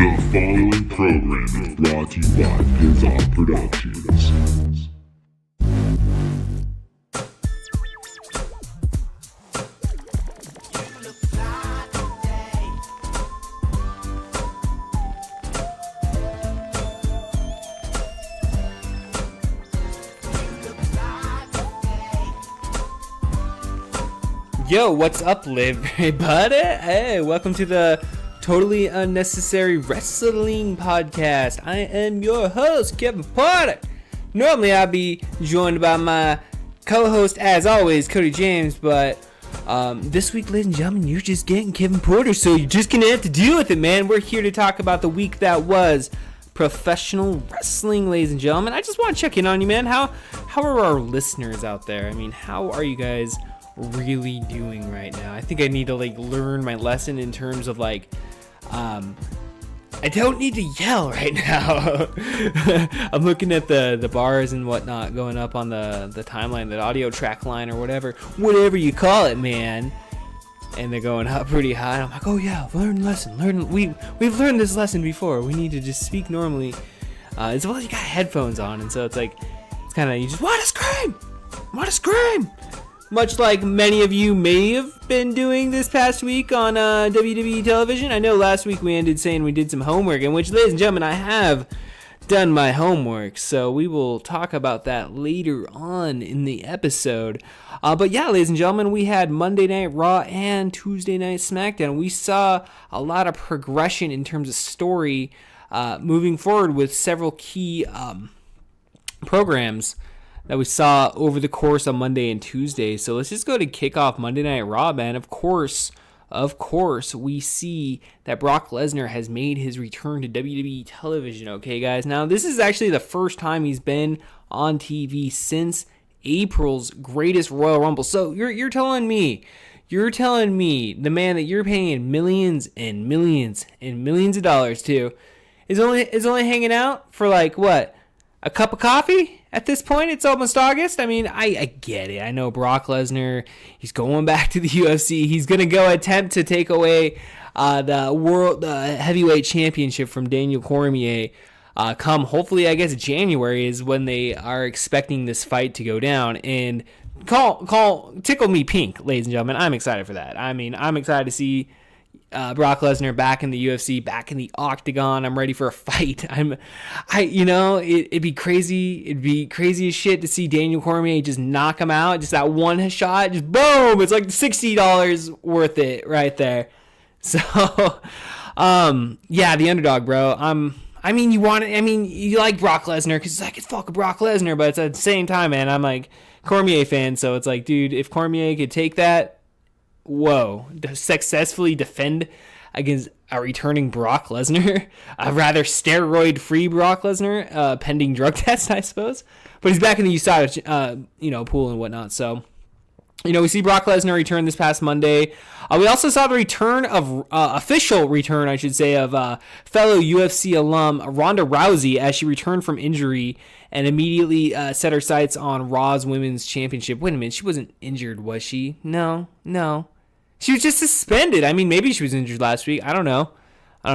The following program is brought to you by Pizza Productions. Yo, what's up, everybody? Hey, welcome to the Totally Unnecessary Wrestling Podcast. I am your host, Kevin Porter. Normally, I'd be joined by my co-host, as always, Cody James, but this week, ladies and gentlemen, you're just getting Kevin Porter, so you're just gonna have to deal with it, man. We're here to talk about the week that was professional wrestling, ladies and gentlemen. I just want to check in on you, man. How are our listeners out there? I mean, how are you guys really doing right now? I think I need to learn my lesson in terms of I don't need to yell right now. I'm looking at the bars and whatnot going up on the timeline, the audio track line or whatever you call it, man, and they're going up pretty high. I'm like, oh yeah, learn lesson, we've learned this lesson before. We need to just speak normally, as well as you got headphones on, and so it's kind of, you just want to scream. Much like many of you may have been doing this past week on WWE television. I know last week we ended saying we did some homework, in which, ladies and gentlemen, I have done my homework. So we will talk about that later on in the episode. But yeah, ladies and gentlemen, we had Monday Night Raw and Tuesday Night SmackDown. We saw a lot of progression in terms of story moving forward with several key programs that we saw over the course of Monday and Tuesday. So let's just go to kick off Monday Night Raw, man. Of course, we see that Brock Lesnar has made his return to WWE television, okay, guys? Now, this is actually the first time he's been on TV since April's Greatest Royal Rumble. So you're telling me, the man that you're paying millions and millions and millions of dollars to is only hanging out for what? A cup of coffee? At this point, it's almost August. I mean, I get it. I know Brock Lesnar, he's going back to the UFC. He's going to go attempt to take away the heavyweight championship from Daniel Cormier. Come, hopefully, I guess January is when they are expecting this fight to go down. And tickle me pink, ladies and gentlemen. I'm excited for that. I mean, I'm excited to see Brock Lesnar back in the UFC, back in the octagon. I'm ready for a fight. It'd be crazy. It'd be crazy as shit to see Daniel Cormier just knock him out. Just that one shot, just boom. It's like $60 worth it right there. So, yeah, the underdog, bro. You like Brock Lesnar because it's fucking Brock Lesnar, but it's at the same time, man, I'm like Cormier fan. So it's like, dude, if Cormier could take that, successfully defend against a returning Brock Lesnar, a rather steroid-free Brock Lesnar, pending drug test, I suppose. But he's back in the USADA, pool and whatnot. So, we see Brock Lesnar return this past Monday. We also saw the official return, I should say, of fellow UFC alum Ronda Rousey as she returned from injury and immediately set her sights on Raw's Women's Championship. Wait a minute, she wasn't injured, was she? No. She was just suspended. I mean, maybe she was injured last week. I don't know. I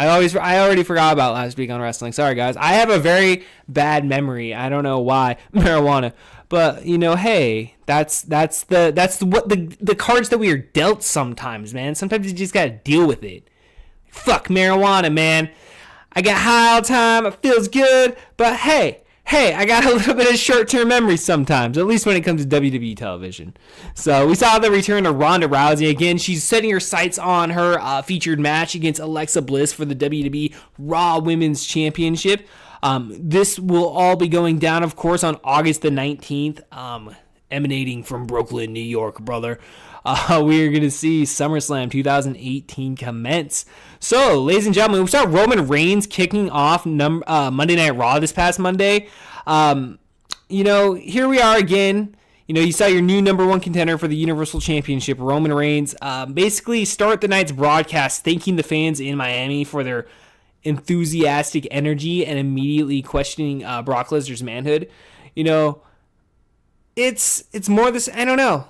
already forgot about last week on wrestling. Sorry, guys. I have a very bad memory. I don't know why. Marijuana. But, hey, that's the cards that we are dealt sometimes, man. Sometimes you just got to deal with it. Fuck marijuana, man. I got high all the time. It feels good. But, hey, I got a little bit of short-term memory sometimes, at least when it comes to WWE television. So we saw the return of Ronda Rousey. Again, she's setting her sights on her featured match against Alexa Bliss for the WWE Raw Women's Championship. This will all be going down, of course, on August the 19th, emanating from Brooklyn, New York, brother. We're going to see SummerSlam 2018 commence. So, ladies and gentlemen, we saw Roman Reigns kicking off Monday Night Raw this past Monday. Here we are again. You saw your new number one contender for the Universal Championship, Roman Reigns, basically start the night's broadcast thanking the fans in Miami for their enthusiastic energy and immediately questioning Brock Lesnar's manhood. It's more this, I don't know.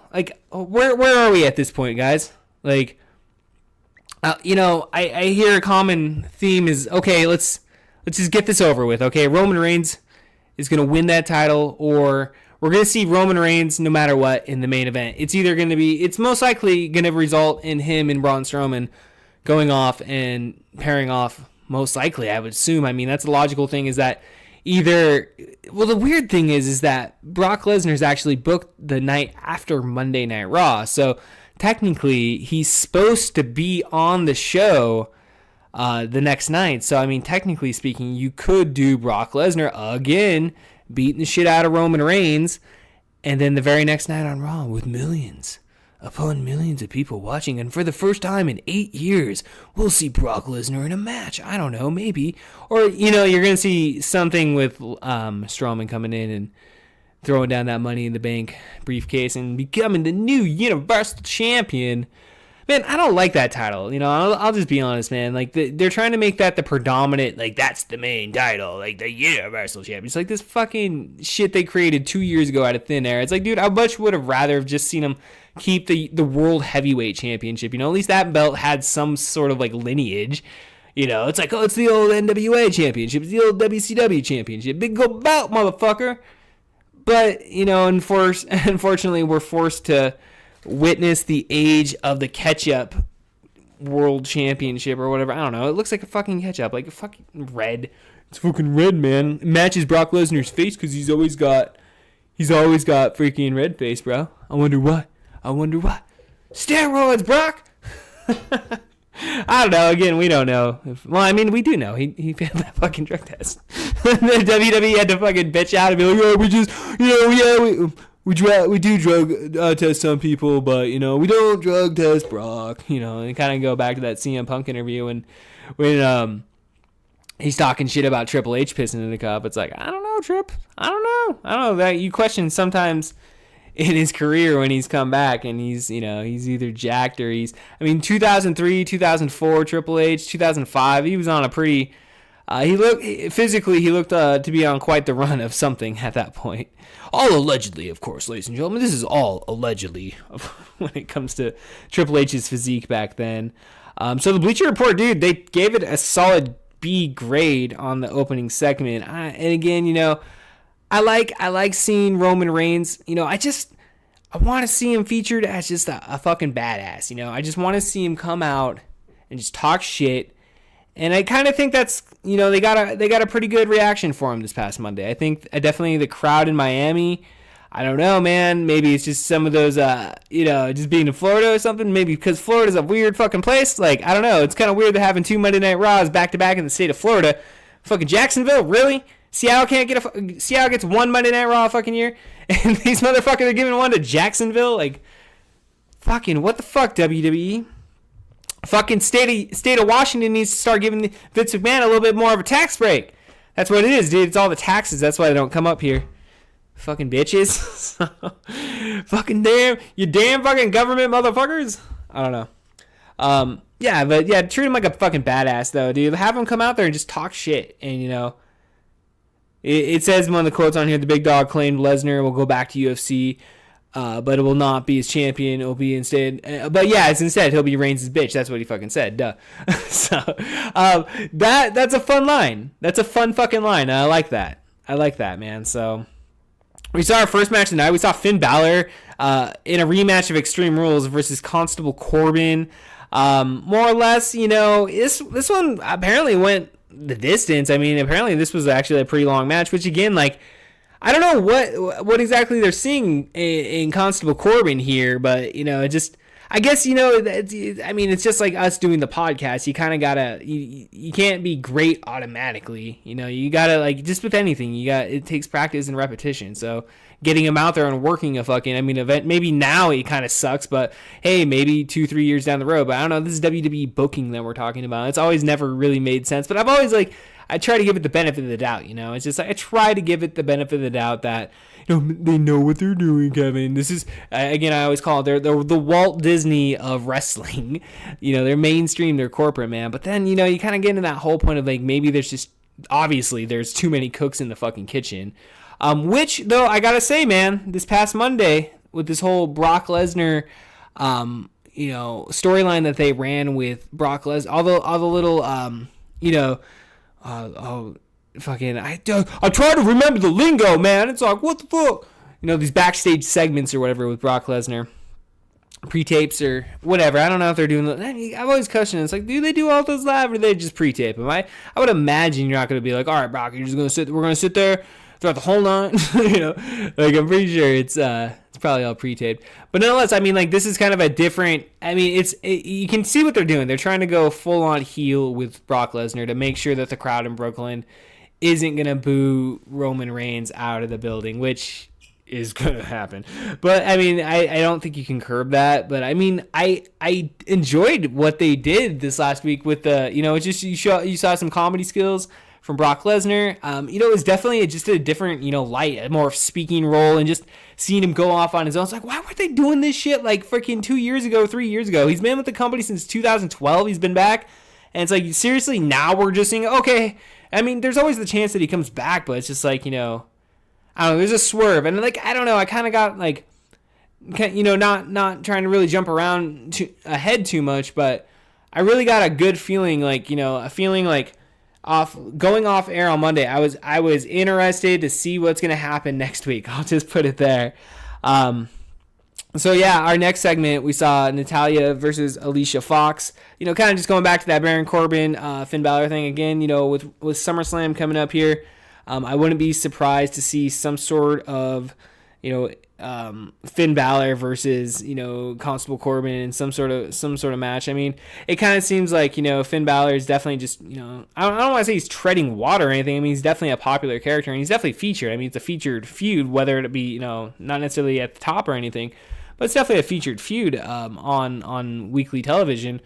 Where are we at this point, guys? I hear a common theme is, okay, let's just get this over with. Okay, Roman Reigns is going to win that title, or we're going to see Roman Reigns no matter what in the main event. It's most likely going to result in him and Braun Strowman going off and pairing off, most likely, I would assume. I mean, that's the logical thing, is that the weird thing is that Brock Lesnar's actually booked the night after Monday Night Raw, so technically he's supposed to be on the show the next night. So, I mean, technically speaking, you could do Brock Lesnar again, beating the shit out of Roman Reigns, and then the very next night on Raw with millions upon millions of people watching, and for the first time in 8 years, we'll see Brock Lesnar in a match. I don't know, maybe. Or, you're going to see something with Strowman coming in and throwing down that Money in the Bank briefcase and becoming the new Universal Champion. Man, I don't like that title. I'll just be honest, man. Like, they're trying to make that the predominant, like, that's the main title, like, the Universal Champion. It's like this fucking shit they created 2 years ago out of thin air. It's like, dude, I much would have rather have just seen them keep the World Heavyweight Championship. At least that belt had some sort of, like, lineage. It's like, it's the old NWA Championship. It's the old WCW Championship. Big gold belt, motherfucker. But, unfortunately, we're forced to witness the age of the ketchup world championship or whatever. I don't know. It looks like a fucking ketchup, like a fucking red. It's fucking red, man. It matches Brock Lesnar's face because he's always got freaking red face, bro. I wonder what. Steroids, Brock. I don't know. Again, we don't know. We do know. He failed that fucking drug test. The WWE had to fucking bitch out and be like, we do drug test some people, but, we don't drug test Brock, and kind of go back to that CM Punk interview when he's talking shit about Triple H pissing in the cup. It's like, I don't know, Trip. I don't know. That you question sometimes in his career when he's come back and he's either jacked or 2003, 2004 Triple H, 2005, he was on a pretty he looked to be on quite the run of something at that point. All allegedly, of course, ladies and gentlemen. This is all allegedly when it comes to Triple H's physique back then. So the Bleacher Report, dude, they gave it a solid B grade on the opening segment. And again, I like seeing Roman Reigns. I want to see him featured as just a fucking badass. I just want to see him come out and just talk shit. And I kind of think that's, they got a pretty good reaction for him this past Monday. I think definitely the crowd in Miami, I don't know, man. Maybe it's just some of those, just being in Florida or something. Maybe because Florida's a weird fucking place. Like, I don't know. It's kind of weird to having 2 Monday Night Raws back-to-back in the state of Florida. Fucking Jacksonville, really? Seattle gets 1 Monday Night Raw a fucking year? And these motherfuckers are giving one to Jacksonville? Like, fucking what the fuck, WWE? Fucking state of Washington needs to start giving Vince McMahon a little bit more of a tax break. That's what it is, dude. It's all the taxes. That's why they don't come up here. Fucking bitches. Fucking you damn fucking government motherfuckers. I don't know. Treat him like a fucking badass, though, dude. Have him come out there and just talk shit. And, it says in one of the quotes on here, the big dog claimed Lesnar will go back to UFC. But it will not be his champion. It will be instead. It's instead he'll be Reigns' bitch. That's what he fucking said. Duh. So that's a fun line. That's a fun fucking line. I like that. Man. So we saw our first match tonight. We saw Finn Balor in a rematch of Extreme Rules versus Constable Corbin. More or less, this one apparently went the distance. Apparently this was actually a pretty long match. Which again, like, I don't know what exactly they're seeing in Constable Corbin here, but, I guess, it's just like us doing the podcast. You kind of gotta, you can't be great automatically. You gotta, like, just with anything, it takes practice and repetition. So getting him out there and working a fucking, event, maybe now it kind of sucks, but hey, maybe 2-3 years down the road. But I don't know, this is WWE booking that we're talking about. It's always never really made sense, but I've always, like, I try to give it the benefit of the doubt, It's just like I try to give it the benefit of the doubt that, they know what they're doing, Kevin. This is, again, I always call it they're the Walt Disney of wrestling. They're mainstream, they're corporate, man. But then, you kind of get into that whole point of, like, maybe there's too many cooks in the fucking kitchen. Which, though, I gotta say, man, this past Monday with this whole Brock Lesnar, storyline that they ran with Brock Lesnar, all the little, fucking, I'm trying to remember the lingo, man. It's like, what the fuck? These backstage segments or whatever with Brock Lesnar. Pre-tapes or whatever. I don't know if they're doing. I've always questioned. It's like, do they do all those live or do they just pre-tape them? I would imagine you're not going to be like, all right, Brock, you're just going to sit. We're going to sit there throughout the whole night. Like I'm pretty sure it's probably all pre-taped. But nonetheless, I mean, like this is kind of a different. I mean, you can see what they're doing. They're trying to go full on heel with Brock Lesnar to make sure that the crowd in Brooklyn isn't going to boo Roman Reigns out of the building, which is going to happen. But I mean, I don't think you can curb that. But I mean, I enjoyed what they did this last week with the, it's just you saw some comedy skills from Brock Lesnar. It was definitely just a different, light, a more speaking role, and just seeing him go off on his own. It's like, why weren't they doing this shit like freaking 2 years ago, 3 years ago? He's been with the company since 2012. He's been back. And it's like, seriously, now we're just saying, okay. I mean, there's always the chance that he comes back, but it's just like, I don't know, there's a swerve. And like, I don't know, I kind of got like, not trying to really jump around ahead too much, but I really got a good feeling, like, a feeling like going off air on Monday. I was interested to see what's going to happen next week. I'll just put it there. So yeah, our next segment, we saw Natalya versus Alicia Fox. Kind of just going back to that Baron Corbin, Finn Balor thing again, with SummerSlam coming up here. I wouldn't be surprised to see some sort of, Finn Balor versus, Constable Corbin in some sort of match. I mean, it kind of seems like, Finn Balor is definitely just, I don't want to say he's treading water or anything. I mean, he's definitely a popular character and he's definitely featured. I mean, it's a featured feud, whether it be, not necessarily at the top or anything, but it's definitely a featured feud on weekly television.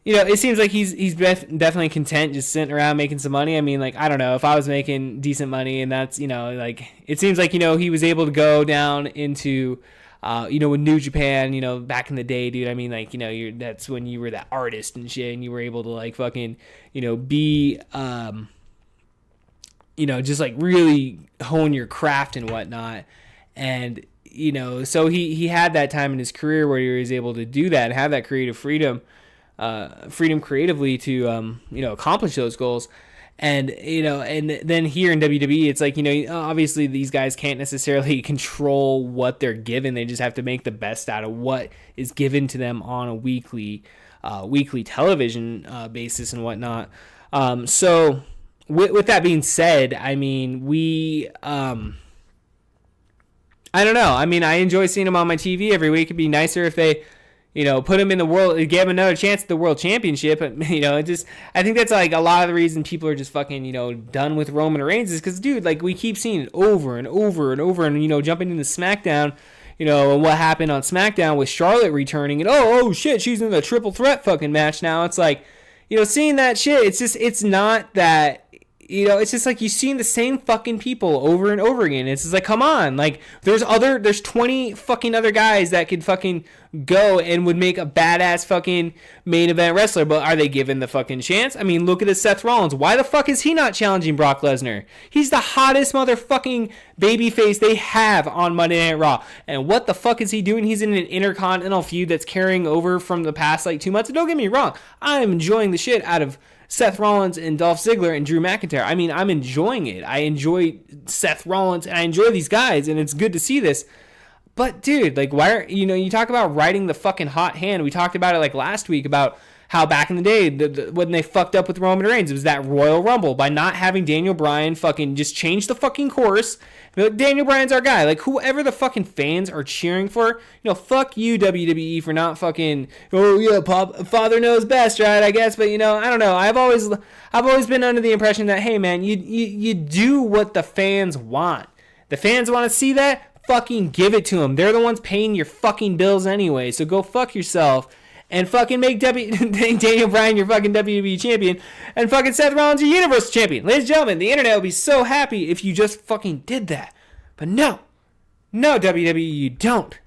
It seems like he's definitely content just sitting around making some money. I mean, like, I don't know, if I was making decent money and that's, like, it seems like, he was able to go down into, with New Japan, back in the day, dude. I mean, like, that's when you were that artist and shit and you were able to, like, fucking, be, just, like, really hone your craft and whatnot. And, so he had that time in his career where he was able to do that and have that creative freedom creatively to accomplish those goals. And and then here in WWE, it's like, obviously these guys can't necessarily control what they're given. They just have to make the best out of what is given to them on a weekly television basis and whatnot. So with that being said, I mean, I don't know. I mean, I enjoy seeing them on my TV every week. It'd be nicer if they, put him in the world, give him another chance at the world championship. But, I think that's like a lot of the reason people are just fucking, done with Roman Reigns is because, dude, like we keep seeing it over and over and over and, jumping into SmackDown, and what happened on SmackDown with Charlotte returning and, oh shit, she's in the triple threat fucking match now. It's like, seeing that shit, it's not that, it's just like you've seen the same fucking people over and over again. It's just like, come on. Like, there's 20 fucking other guys that could fucking go and would make a badass fucking main event wrestler, but are they given the fucking chance? I mean, look at this Seth Rollins. Why the fuck is he not challenging Brock Lesnar? He's the hottest motherfucking babyface they have on Monday Night Raw. And what the fuck is he doing? He's in an intercontinental feud that's carrying over from the past, like, 2 months. And don't get me wrong. I'm enjoying the shit out of Seth Rollins and Dolph Ziggler and Drew McIntyre. I mean, I'm enjoying it. I enjoy Seth Rollins and I enjoy these guys, and it's good to see this. But dude, like, why are you talk about riding the fucking hot hand? We talked about it like last week about how back in the day when they fucked up with Roman Reigns, it was that Royal Rumble by not having Daniel Bryan fucking just change the fucking course. Daniel Bryan's our guy. Like, whoever the fucking fans are cheering for, fuck you, WWE, for not fucking, oh yeah, father knows best, right? I guess, but I don't know. I've always been under the impression that, hey man, you do what the fans want. The fans want to see that. Fucking give it to them. They're the ones paying your fucking bills anyway. So go fuck yourself and fucking make Daniel Bryan your fucking WWE champion and fucking Seth Rollins your Universal champion. Ladies and gentlemen, the internet would be so happy if you just fucking did that. But no, WWE, you don't.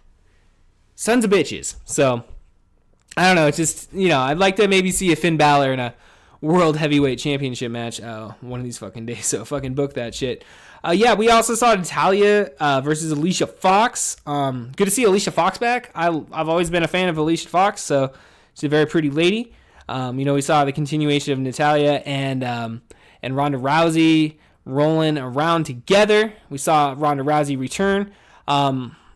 Sons of bitches. So I don't know. It's just, I'd like to maybe see a Finn Balor in a World Heavyweight Championship match one of these fucking days. So fucking book that shit. Yeah, we also saw Natalya versus Alicia Fox. Good to see Alicia Fox back. I've always been a fan of Alicia Fox, so she's a very pretty lady. We saw the continuation of Natalya and Ronda Rousey rolling around together. We saw Ronda Rousey return.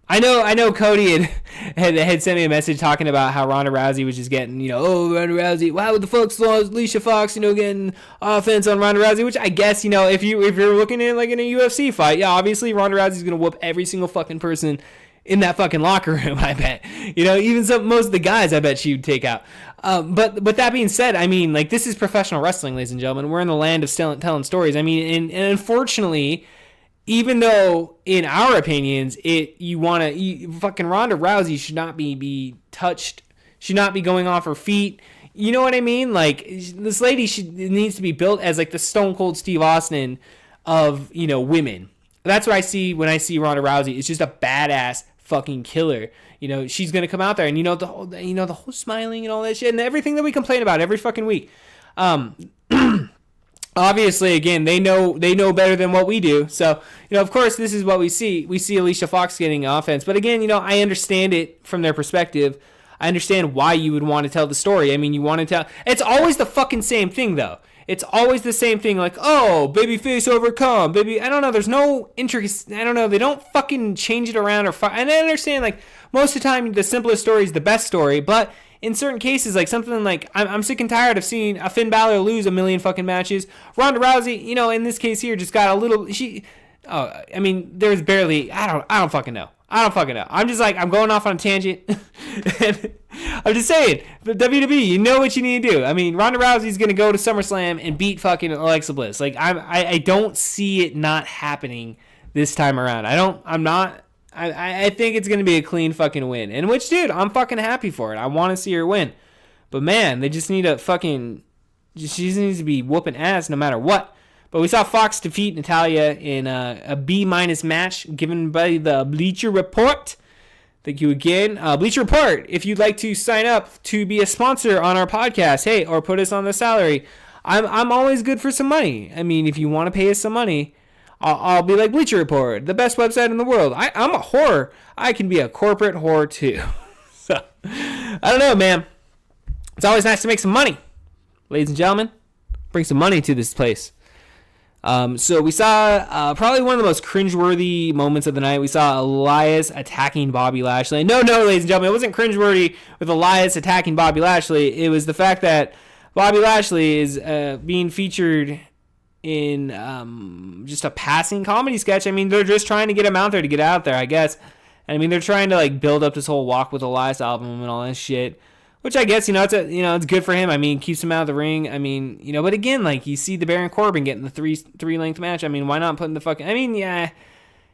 I know Cody had sent me a message talking about how Ronda Rousey was just getting, Ronda Rousey, wow, what the fuck's Alicia Fox, getting offense on Ronda Rousey, which I guess, if you're looking at like in a UFC fight, yeah, obviously Ronda Rousey's going to whoop every single fucking person in that fucking locker room, I bet. Even most of the guys, I bet she would take out. But that being said, I mean, like, this is professional wrestling, ladies and gentlemen. We're in the land of telling stories. I mean, and unfortunately, even though in our opinions, fucking Ronda Rousey should not be touched, should not be going off her feet. You know what I mean? Like, this lady needs to be built as like the Stone Cold Steve Austin of, women. That's what I see when I see Ronda Rousey. It's just a badass fucking killer. She's gonna come out there and the whole smiling and all that shit and everything that we complain about every fucking week. Obviously, again, they know better than what we do. So, of course, this is what we see. We see Alicia Fox getting offense. But again, I understand it from their perspective. I understand why you would want to tell the story. I mean, you want to tell. It's always the fucking same thing, though. It's always the same thing. Like, oh, babyface overcome, baby. I don't know. There's no intricacy. I don't know. They don't fucking change it around and I understand. Like, most of the time, the simplest story is the best story. But in certain cases, like something like I'm sick and tired of seeing a Finn Balor lose a million fucking matches. Ronda Rousey, in this case here, just got a little. There's barely. I don't fucking know. I'm just like, I'm going off on a tangent. And I'm just saying, the WWE, you know what you need to do. I mean, Ronda Rousey's going to go to SummerSlam and beat fucking Alexa Bliss. Like, I don't see it not happening this time around. I think it's going to be a clean fucking win. And which, dude, I'm fucking happy for it. I want to see her win. But, man, they just need to fucking... She just needs to be whooping ass no matter what. But we saw Fox defeat Natalya in a B- match given by the Bleacher Report. Thank you again. Bleacher Report, if you'd like to sign up to be a sponsor on our podcast, hey, or put us on the salary, I'm always good for some money. I mean, if you want to pay us some money, I'll be like Bleacher Report, the best website in the world. I'm a whore. I can be a corporate whore too. So, I don't know, man. It's always nice to make some money. Ladies and gentlemen, bring some money to this place. So we saw probably one of the most cringeworthy moments of the night. We saw Elias attacking Bobby Lashley. No, ladies and gentlemen, it wasn't cringeworthy with Elias attacking Bobby Lashley. It was the fact that Bobby Lashley is being featured in just a passing comedy sketch. I mean, they're just trying to get him out there to get out there, I guess. And I mean, they're trying to like build up this whole Walk with Elias album and all that shit. Which I guess, it's good for him. I mean, keeps him out of the ring. I mean, but again, like, you see the Baron Corbin getting the three-length match. I mean, why not put in the fucking... I mean, yeah,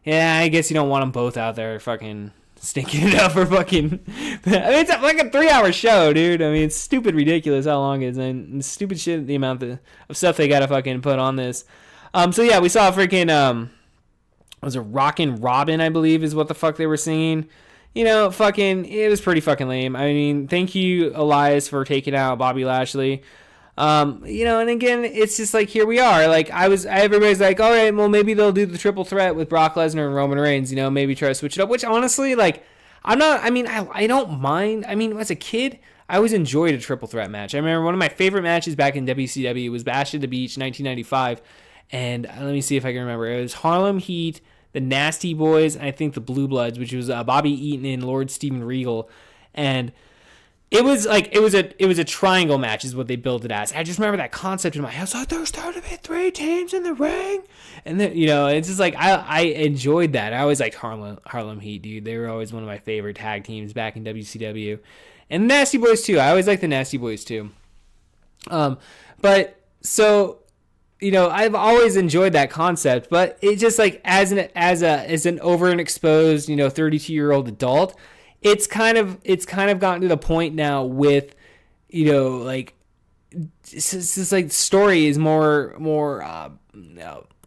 I guess you don't want them both out there fucking stinking it up for fucking... I mean, it's like a 3-hour show, dude. I mean, it's stupid ridiculous how long it is. And stupid shit, the amount of stuff they gotta fucking put on this. So, yeah, we saw freaking... was it Rockin' Robin, I believe, is what the fuck they were singing. It was pretty fucking lame. I mean, thank you, Elias, for taking out Bobby Lashley. And again, it's just like, here we are. Like, everybody's like, all right, well, maybe they'll do the triple threat with Brock Lesnar and Roman Reigns, maybe try to switch it up, which honestly, like, I don't mind. I mean, as a kid, I always enjoyed a triple threat match. I remember one of my favorite matches back in WCW was Bash at the Beach, 1995. And let me see if I can remember. It was Harlem Heat, the Nasty Boys, and I think the Blue Bloods, which was Bobby Eaton and Lord Steven Regal, and it was a triangle match is what they built it as. I just remember that concept in my head. So there's going to be 3 teams in the ring, and then it's just like I enjoyed that. I always liked Harlem Heat, dude. They were always one of my favorite tag teams back in WCW, and the Nasty Boys too. I always liked the Nasty Boys too. But so. I've always enjoyed that concept, but it just like as an over and exposed, 32-year-old adult, it's kind of gotten to the point now with, like it's just like story is more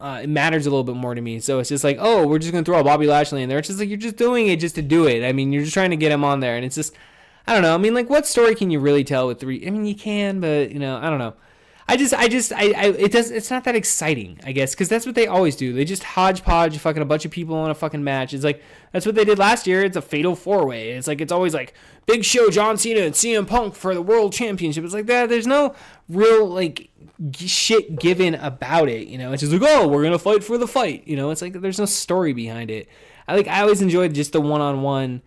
it matters a little bit more to me. So it's just like, oh, we're just gonna throw Bobby Lashley in there. It's just like you're just doing it just to do it. I mean, you're just trying to get him on there, and it's just I don't know. I mean, like, what story can you really tell with 3? I mean, you can, but I don't know. it's not that exciting, I guess, because that's what they always do. They just hodgepodge fucking a bunch of people in a fucking match. It's like, that's what they did last year. It's a fatal 4-way. It's like, it's always like, Big Show, John Cena, and CM Punk for the world championship. It's like that. There's no real, like, shit given about it, you know? It's just like, oh, we're going to fight for the fight, you know? It's like, there's no story behind it. I always enjoyed just the one-on-one,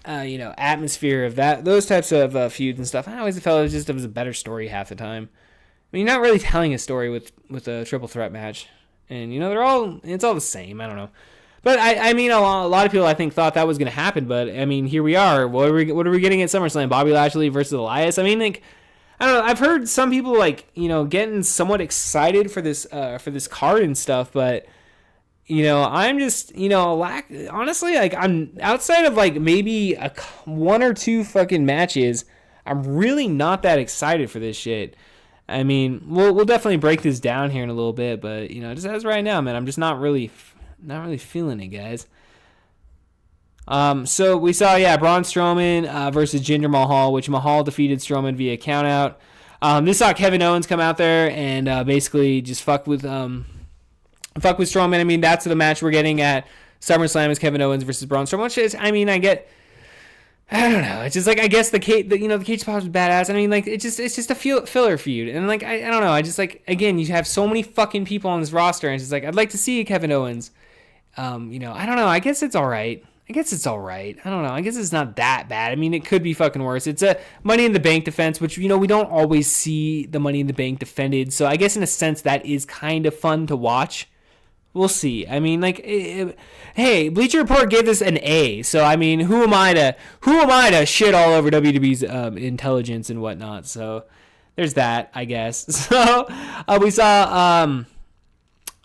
atmosphere of those types of feuds and stuff. I always felt it was a better story half the time. I mean, you're not really telling a story with a triple threat match, and it's all the same. I don't know, but I mean, a lot of people I think thought that was going to happen, but I mean, here we are. What are we getting at SummerSlam? Bobby Lashley versus Elias. I mean, like, I don't know. I've heard some people getting somewhat excited for this card and stuff, but. I'm just, honestly, like, I'm outside of like maybe one or two fucking matches, I'm really not that excited for this shit. I mean, we'll definitely break this down here in a little bit, but just as right now, man, I'm just not really feeling it, guys. So we saw, Braun Strowman versus Jinder Mahal, which Mahal defeated Strowman via countout. This saw Kevin Owens come out there and basically just fuck with Strowman. I mean, that's the match we're getting at SummerSlam is Kevin Owens versus Braun Strowman, which is, I mean, I don't know. It's just like, I guess the cage spot was badass. I mean, like, it's just a filler feud. And like, I don't know. I just like, again, you have so many fucking people on this roster, and it's just like, I'd like to see Kevin Owens. I don't know. I guess it's all right. I don't know. I guess it's not that bad. I mean, it could be fucking worse. It's a Money in the Bank defense, which, we don't always see the Money in the Bank defended. So I guess in a sense that is kind of fun to watch. We'll see. I mean, like, hey, Bleacher Report gave this an A. So I mean, who am I to shit all over WWE's intelligence and whatnot? So there's that, I guess. So we saw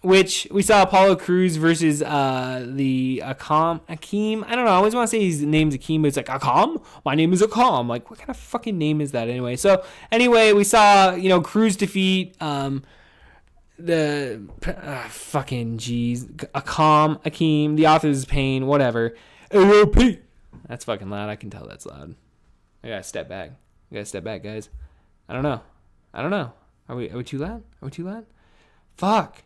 Apollo Crews versus the Akeem. I don't know. I always want to say his name's Akeem, but it's like, Akam? My name is Akam. Like, what kind of fucking name is that anyway? So anyway, we saw Crews defeat the fucking G's Akeem, the Author's Pain, whatever. T.U.W.P. That's fucking loud. I can tell that's loud. I gotta step back. Guys. I don't know. Are we too loud? Fuck.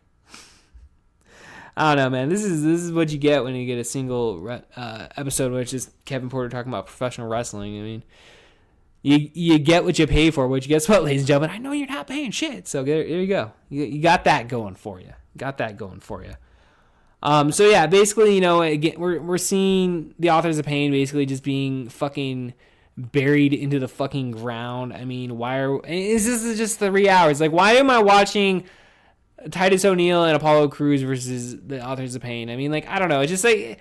I don't know, man. This is what you get when you get a single episode, which is Kevin Porter talking about professional wrestling. I mean, you get what you pay for, which guess what, ladies and gentlemen? I know you're not paying shit. So there you go. You got that going for you. So yeah, basically, again, we're seeing the Authors of Pain basically just being fucking buried into the fucking ground. I mean, is this just 3 hours? Like, why am I watching Titus O'Neil and Apollo Crews versus the Authors of Pain? I mean, like, I don't know. It's just like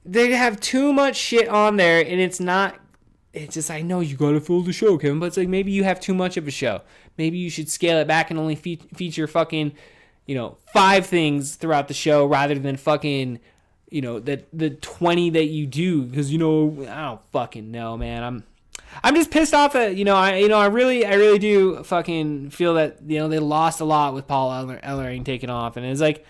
they have too much shit on there, and it's just, I know you gotta fill the show, Kevin, but it's like, maybe you have too much of a show. Maybe you should scale it back and only feature fucking, 5 things throughout the show rather than fucking, the 20 that you do. Because, I don't fucking know, man. I'm just pissed off that, I really do fucking feel that, they lost a lot with Paul Ellering taking off. And it's like,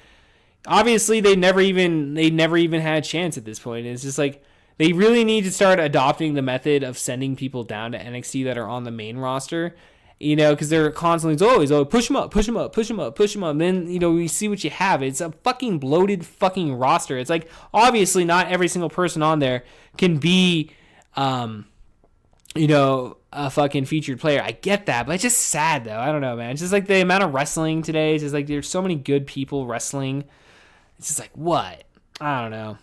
obviously they never even had a chance at this point. It's just like, they really need to start adopting the method of sending people down to NXT that are on the main roster, because they're constantly always push them up. And then, we see what you have. It's a fucking bloated fucking roster. It's like, obviously not every single person on there can be, a fucking featured player. I get that, but it's just sad though. I don't know, man. It's just like the amount of wrestling today. It's just like, there's so many good people wrestling. It's just like, what? I don't know.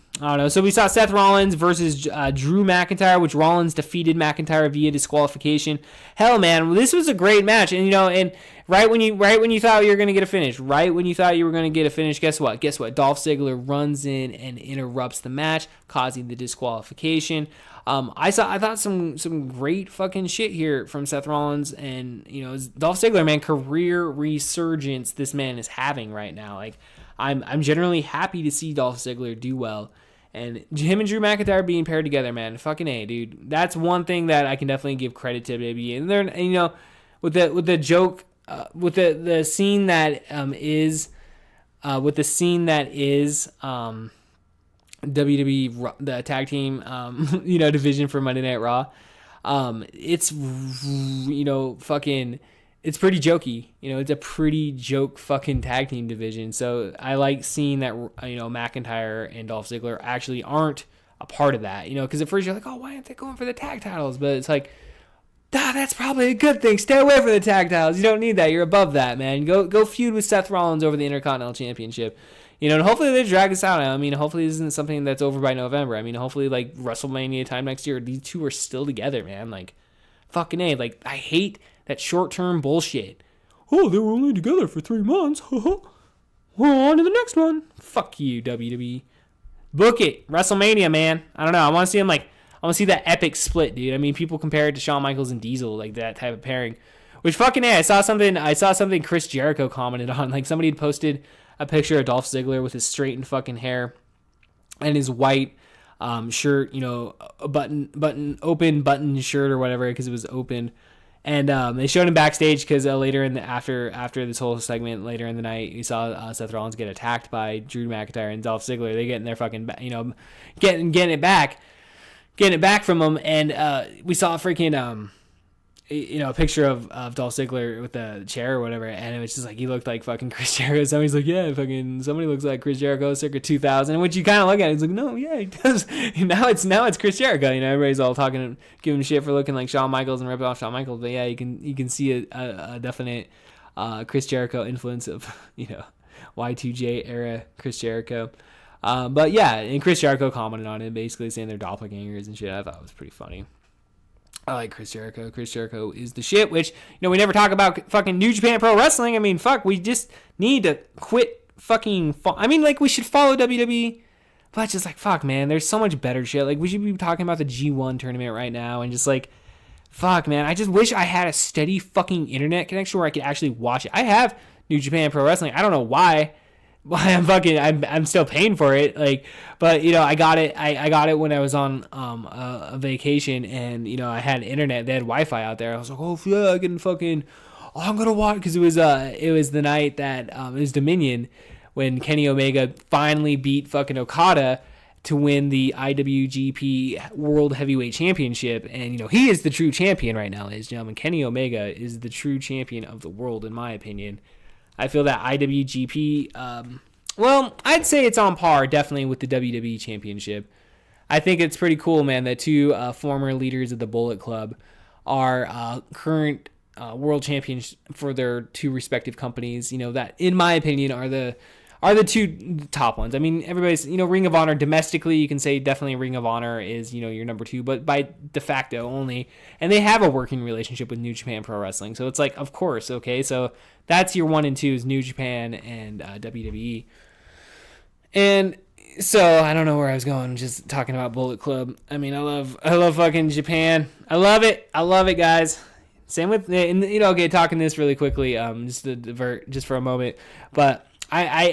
So we saw Seth Rollins versus Drew McIntyre, which Rollins defeated McIntyre via disqualification. Hell, man, this was a great match. And and right when you thought you were going to get a finish, guess what? Dolph Ziggler runs in and interrupts the match, causing the disqualification. I thought some great fucking shit here from Seth Rollins, and Dolph Ziggler, man, career resurgence this man is having right now. Like, I'm generally happy to see Dolph Ziggler do well, and him and Drew McIntyre being paired together, man, fucking A, dude. That's one thing that I can definitely give credit to, baby. And they're, with the joke, with the scene that is WWE, the tag team, division for Monday Night Raw. It's, fucking, it's pretty jokey. It's a pretty joke fucking tag team division. So I like seeing that, McIntyre and Dolph Ziggler actually aren't a part of that, because at first you're like, oh, why aren't they going for the tag titles? But it's like, that's probably a good thing. Stay away from the tag titles. You don't need that. You're above that, man. Go feud with Seth Rollins over the Intercontinental Championship. And hopefully they drag this out. I mean, hopefully this isn't something that's over by November. I mean, hopefully, like, WrestleMania time next year, these two are still together, man. Like, fucking A. Like, I hate that short-term bullshit. Oh, they were only together for 3 months. Well, on to the next one. Fuck you, WWE. Book it. WrestleMania, man. I don't know. I want to see them, like, I want to see that epic split, dude. I mean, people compare it to Shawn Michaels and Diesel, like that type of pairing. Which fucking A. I saw something Chris Jericho commented on. Like, somebody had posted a picture of Dolph Ziggler with his straightened fucking hair and his white shirt, a open button shirt or whatever, because it was open. And they showed him backstage because later after this whole segment, later in the night, you saw Seth Rollins get attacked by Drew McIntyre and Dolph Ziggler. They get in their fucking, getting it back from him. And we saw a freaking, a picture of Dolph Ziggler with the chair or whatever. And it was just like, he looked like fucking Chris Jericho. Somebody's like, yeah, fucking somebody looks like Chris Jericho circa 2000. Which you kind of look at it, it's like, no, yeah, he does. Now it's Chris Jericho. Everybody's all talking, giving shit for looking like Shawn Michaels and ripping off Shawn Michaels. But yeah, you can see a definite Chris Jericho influence of, Y2J era Chris Jericho. But yeah, and Chris Jericho commented on it, basically saying they're doppelgangers and shit. I thought it was pretty funny. I like Chris Jericho. Chris Jericho is the shit, which, we never talk about fucking New Japan Pro Wrestling. I mean, fuck, we just need to quit fucking... we should follow WWE, but it's just like, fuck, man, there's so much better shit. Like, we should be talking about the G1 tournament right now and just like, fuck, man, I just wish I had a steady fucking internet connection where I could actually watch it. I have New Japan Pro Wrestling. I don't know why I'm still paying for it, but I got it when I was on a vacation, and I had internet. They had Wi-Fi out there. I was like, oh yeah, I can fucking, I'm gonna watch, because it was the night that it was Dominion when Kenny Omega finally beat fucking Okada to win the IWGP World Heavyweight Championship, and he is the true champion right now, ladies and gentlemen. Kenny Omega is the true champion of the world, in my opinion. I feel that IWGP, I'd say it's on par, definitely, with the WWE Championship. I think it's pretty cool, man, that two former leaders of the Bullet Club are current world champions for their two respective companies, that, in my opinion, are the two top ones. I mean, everybody's, Ring of Honor domestically, you can say definitely Ring of Honor is, your number two, but by de facto only. And they have a working relationship with New Japan Pro Wrestling. So it's like, of course, okay, so that's your 1 and 2 is New Japan and WWE. And so I don't know where I was going, just talking about Bullet Club. I mean, I love fucking Japan. I love it, guys. Same with, okay, talking this really quickly, just to divert just for a moment, but I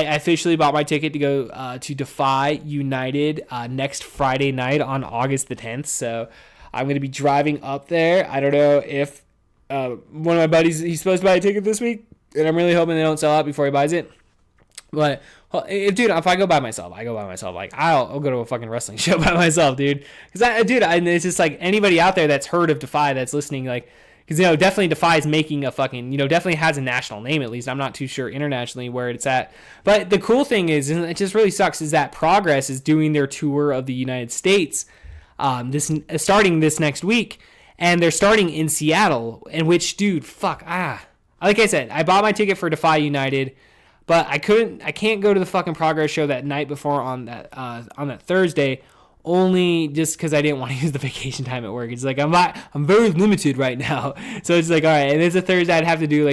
officially bought my ticket to go to Defy United next Friday night on August the 10th. So I'm going to be driving up there. I don't know if one of my buddies, he's supposed to buy a ticket this week, and I'm really hoping they don't sell out before he buys it. But if I go by myself, I go by myself. Like, I'll go to a fucking wrestling show by myself, dude. Because it's just like anybody out there that's heard of Defy that's listening, like, because, definitely Defy's making a fucking, definitely has a national name, at least. I'm not too sure internationally where it's at. But the cool thing is, and it just really sucks, is that Progress is doing their tour of the United States starting this next week. And they're starting in Seattle, in which, dude, like I said, I bought my ticket for Defy United, but I can't go to the fucking Progress show that night before on that Thursday, only just because I didn't want to use the vacation time at work. It's like I'm very limited right now, so it's like, all right, and it's a Thursday. I'd have to do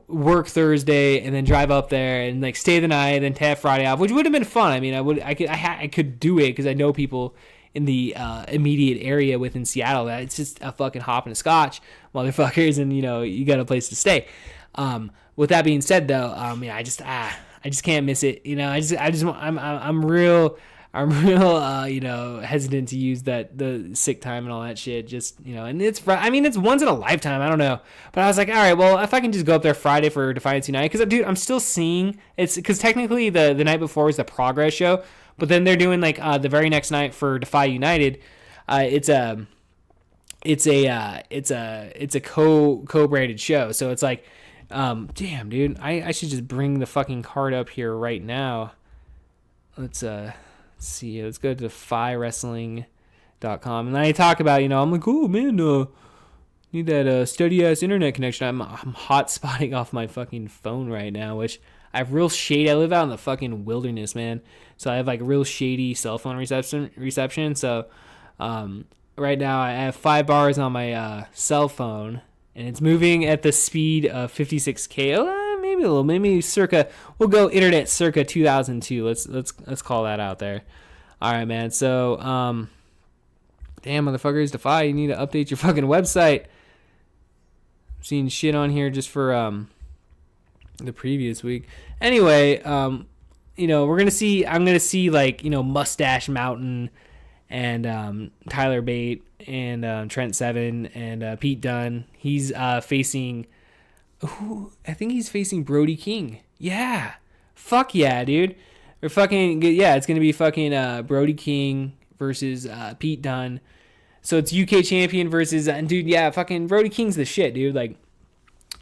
work Thursday and then drive up there and like stay the night and then have Friday off, which would have been fun. I mean, I could do it because I know people in the immediate area within Seattle that it's just a fucking hop and a scotch, motherfuckers, and you got a place to stay. With that being said, though, I just can't miss it. I'm real hesitant to use the sick time and all that shit. Just, and it's once in a lifetime. I don't know, but I was like, all right, well, if I can just go up there Friday for Defiance United, because dude, I'm still seeing it's because technically the night before was the Progress show, but then they're doing like the very next night for Defy United. It's it's a co-branded show. So it's like, damn, dude, I should just bring the fucking card up here right now. Let's see. Let's go to defywrestling.com. And I talk about, I'm like, oh man, need that steady ass internet connection. I'm hotspotting off my fucking phone right now, which I have real shady. I live out in the fucking wilderness, man. So I have like real shady cell phone reception. So right now I have 5 bars on my cell phone, and it's moving at the speed of 56K. Maybe a little, maybe circa. We'll go internet circa 2002. Let's call that out there. All right, man. So damn, motherfuckers, Defy, you need to update your fucking website. I'm seeing shit on here just for the previous week. Anyway, I'm gonna see like, Mustache Mountain and Tyler Bate and Trent Seven and Pete Dunne. He's facing, I think he's facing Brody King. Yeah, fuck yeah, dude. Or fucking yeah, it's gonna be fucking Brody King versus Pete Dunne. So it's UK champion versus dude, yeah, fucking Brody King's the shit, dude. Like,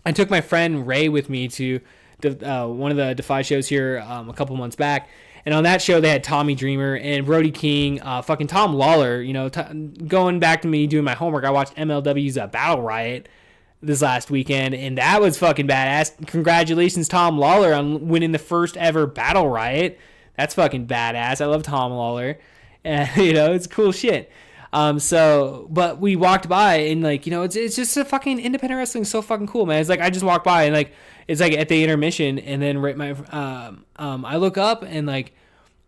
I took my friend Ray with me to one of the Defy shows here a couple months back, and on that show they had Tommy Dreamer and Brody King, fucking Tom Lawler. Going back to me doing my homework, I watched MLW's Battle Riot this last weekend, and that was fucking badass. Congratulations, Tom Lawler, on winning the first ever Battle Riot. That's fucking badass. I love Tom Lawler, and it's cool shit. But we walked by and like, it's just a fucking independent wrestling. So fucking cool, man. It's like, I just walked by and like, it's like at the intermission, and then I look up and like,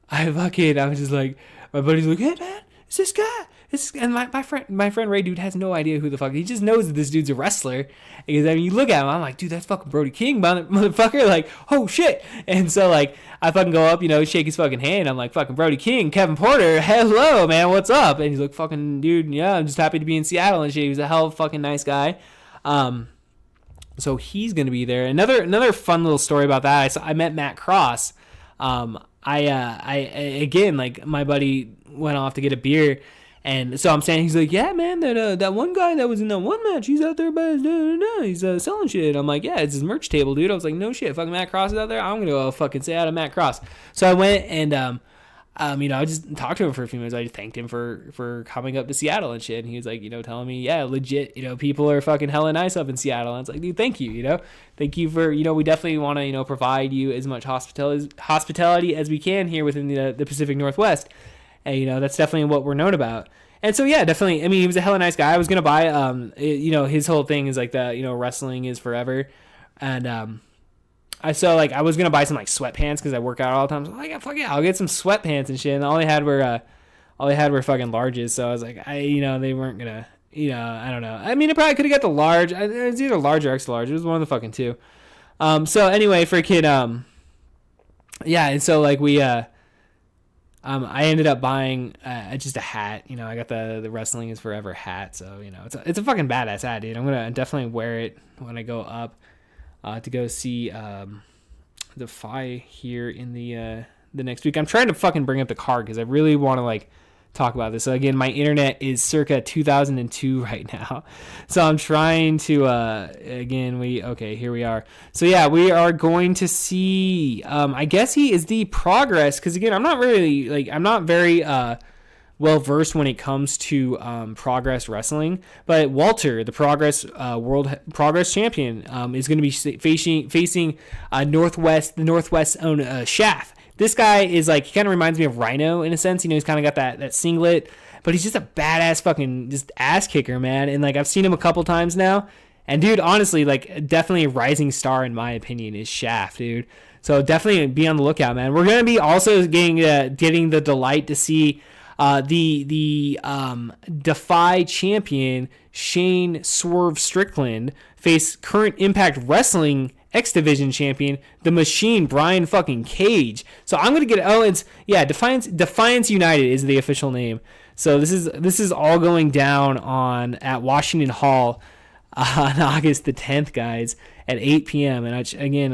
I was just like, my buddy's like, hey man, it's this guy. And my friend Ray, dude, has no idea who the fuck. He just knows that this dude's a wrestler. Because you look at him, I'm like, dude, that's fucking Brody King, motherfucker. Like, oh shit. And so like, I fucking go up, shake his fucking hand. I'm like, fucking Brody King, Kevin Porter, hello, man, what's up? And he's like, fucking dude, yeah, I'm just happy to be in Seattle and shit. He was a hell of a fucking nice guy. So he's gonna be there. Another fun little story about that. I met Matt Cross. I again, like, my buddy went off to get a beer. And so I'm saying, he's like, yeah, man, that one guy that was in that one match, he's out there by he's selling shit. I'm like, yeah, it's his merch table, dude. I was like, no shit, fucking Matt Cross is out there. I'm gonna go fucking say hi to Matt Cross. So I went and I just talked to him for a few minutes. I just thanked him for coming up to Seattle and shit. And he was like, telling me, yeah, legit, people are fucking hella nice up in Seattle. And I was like, dude, thank you, thank you for, we definitely want to, provide you as much hospitality as we can here within the Pacific Northwest. And, that's definitely what we're known about. And so, yeah, definitely. I mean, he was a hella nice guy. I was going to buy, his whole thing is like wrestling is forever. And I was going to buy some like sweatpants because I work out all the time. So I'm like, fuck yeah, I'll get some sweatpants and shit. And all they had were fucking larges. So I was like, they weren't going to, I don't know. I mean, I probably could have got the large. It was either large or extra large. It was one of the fucking two. So anyway, freaking, yeah. And so like I ended up buying just a hat. I got the Wrestling is Forever hat. So, it's a fucking badass hat, dude. I'm going to definitely wear it when I go up to go see Defy here in the next week. I'm trying to fucking bring up the card because I really want to, like, talk about this. So, again, my internet is circa 2002 right now. So, I'm trying to, here we are. So, yeah, we are going to see, I guess he is the Progress, because, again, I'm not very well versed when it comes to Progress Wrestling, but Walter, the World Progress Champion, is going to be facing the Northwest own Shaft. This guy is like, he kind of reminds me of Rhino in a sense. He's kind of got that singlet, but he's just a badass fucking just ass kicker, man. And like, I've seen him a couple times now. And dude, honestly, like, definitely a rising star in my opinion is Shaft, dude. So definitely be on the lookout, man. We're gonna be also getting the delight to see the Defy champion Shane Swerve Strickland face current Impact Wrestling X Division champion, the Machine, Brian fucking Cage. So I'm gonna Defiance United is the official name. So this is all going down at Washington Hall on August the 10th, guys, at 8 p.m. And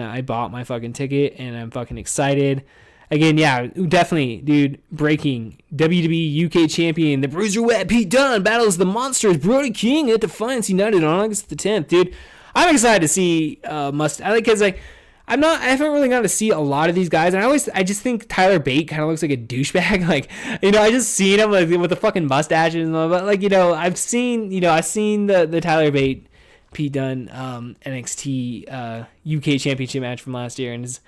I bought my fucking ticket and I'm fucking excited. again, yeah, definitely, dude. Breaking WWE UK champion, the Bruiserweight Pete Dunne battles the Monsters Brody King at Defiance United on August the 10th, dude. I'm excited to see because I haven't really gotten to see a lot of these guys, and I just think Tyler Bate kind of looks like a douchebag. Like, I just seen him like with the fucking mustaches and all, but like, I've seen the Tyler Bate Pete Dunne NXT UK Championship match from last year, and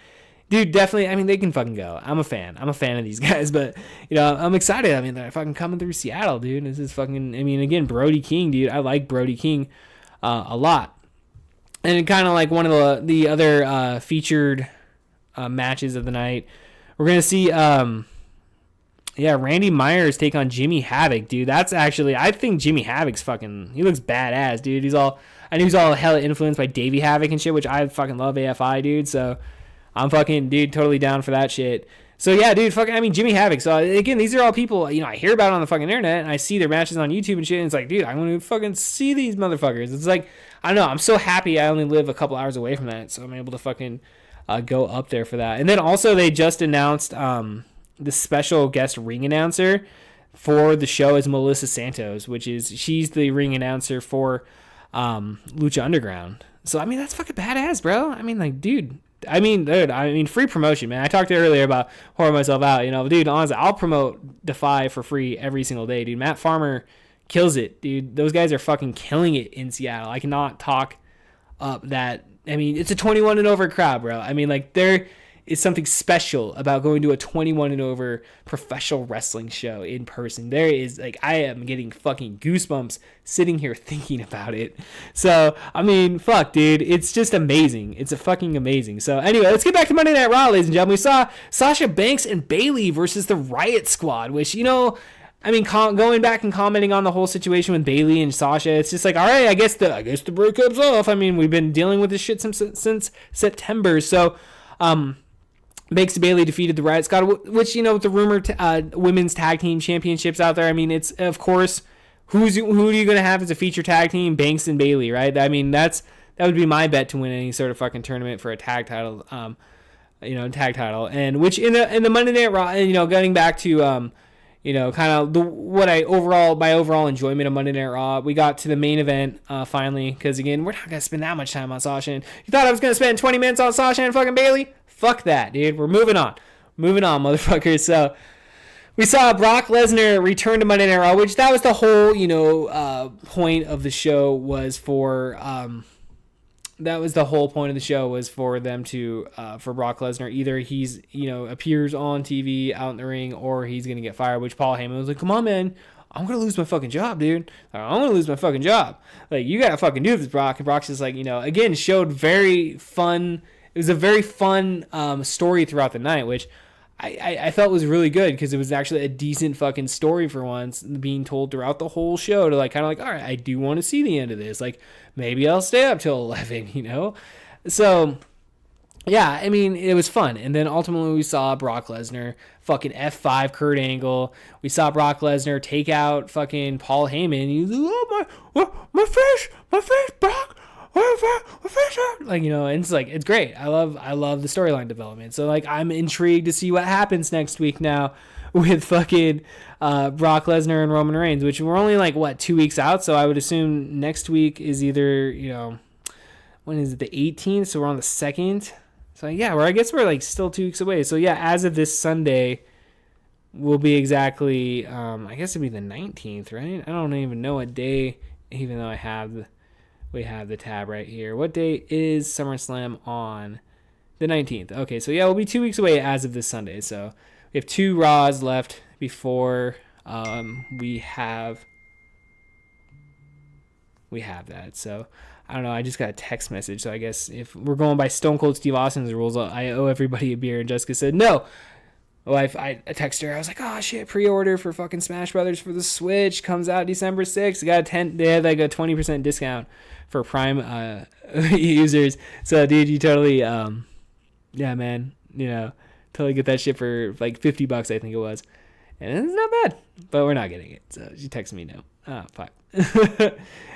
dude, definitely. I mean, they can fucking go. I'm a fan of these guys, but I'm excited. I mean, they're fucking coming through Seattle, dude. This is fucking. I mean, again, Brody King, dude. I like Brody King a lot. And kind of like one of the other featured matches of the night, we're going to see, Randy Myers take on Jimmy Havoc, dude. That's actually, I think Jimmy Havoc's he looks badass, dude. I know he's all hella influenced by Davey Havoc and shit, which I fucking love AFI, dude. So I'm fucking, dude, totally down for that shit. So yeah, dude, Jimmy Havoc. So again, these are all people, I hear about on the fucking internet, and I see their matches on YouTube and shit, and it's like, dude, I'm going to fucking see these motherfuckers. It's like, I don't know, I'm so happy I only live a couple hours away from that, so I'm able to fucking go up there for that. And then also they just announced the special guest ring announcer for the show is Melissa Santos, she's the ring announcer for Lucha Underground. So, I mean, that's fucking badass, bro. I mean, like, dude, free promotion, man. I talked earlier about whoring myself out, dude, honestly, I'll promote Defy for free every single day, dude. Matt Farmer kills it, dude. Those guys are fucking killing it in Seattle. I cannot talk up that. I mean, it's a 21 and over crowd, bro. I mean, like, there is something special about going to a 21 and over professional wrestling show in person. There is, like, I am getting fucking goosebumps sitting here thinking about it. So, I mean, fuck, dude. It's just amazing. It's a fucking amazing. So, anyway, let's get back to Monday Night Raw, ladies and gentlemen. We saw Sasha Banks and Bayley versus the Riot Squad, which, going back and commenting on the whole situation with Bayley and Sasha, it's just like, all right, I guess the breakup's off. I mean, we've been dealing with this shit since September. So, Banks and Bayley defeated the Riot Squad, which, with the rumored women's tag team championships out there, I mean, it's, of course, who are you going to have as a feature tag team? Banks and Bayley, right? I mean, that would be my bet to win any sort of fucking tournament for a tag title, tag title. And which in the Monday Night Raw, and, getting back to, kind of my overall enjoyment of Monday Night Raw. We got to the main event finally, because again, we're not gonna spend that much time on Sasha. And you thought I was gonna spend 20 minutes on Sasha and fucking Bayley? Fuck that, dude. We're moving on, motherfuckers. So we saw Brock Lesnar return to Monday Night Raw, which that was the whole point of the show was for that was the whole point of the show was for them to for Brock Lesnar, either he's appears on TV out in the ring or he's gonna get fired, which Paul Heyman was like, come on, man, I'm gonna lose my fucking job, dude. I'm gonna lose my fucking job. Like, you gotta fucking do this, Brock. And Brock's just like, again, showed very fun. It was a very fun story throughout the night, which I felt was really good, because it was actually a decent fucking story for once, being told throughout the whole show to kind of all right, I do want to see the end of this. Like, maybe I'll stay up till 11, So, yeah, I mean, it was fun. And then ultimately we saw Brock Lesnar fucking F5 Kurt Angle. We saw Brock Lesnar take out fucking Paul Heyman. He's like, oh, my face, Brock. Like, and it's like, it's great. I love the storyline development. So, I'm intrigued to see what happens next week now with fucking Brock Lesnar and Roman Reigns, which we're only 2 weeks out. So I would assume next week is either, when is it, the 18th? So we're on the 2nd. So yeah, I guess we're still 2 weeks away. So yeah, as of this Sunday will be exactly, I guess it'd be the 19th, right? I don't even know what day, even though we have the tab right here. What day is SummerSlam on? The 19th. Okay, so yeah, we'll be 2 weeks away as of this Sunday. So we have 2 Raws left before we have that. So I don't know. I just got a text message. So I guess if we're going by Stone Cold Steve Austin's rules, I owe everybody a beer. And Jessica said no. Well, I texted her. I was like, oh shit, pre-order for fucking Smash Brothers for the Switch comes out December 6th. They had a 20% discount for Prime users. So dude, you totally yeah, man, totally get that shit for $50, I think it was. And it's not bad, but we're not getting it. So she texted me no. Oh, fuck.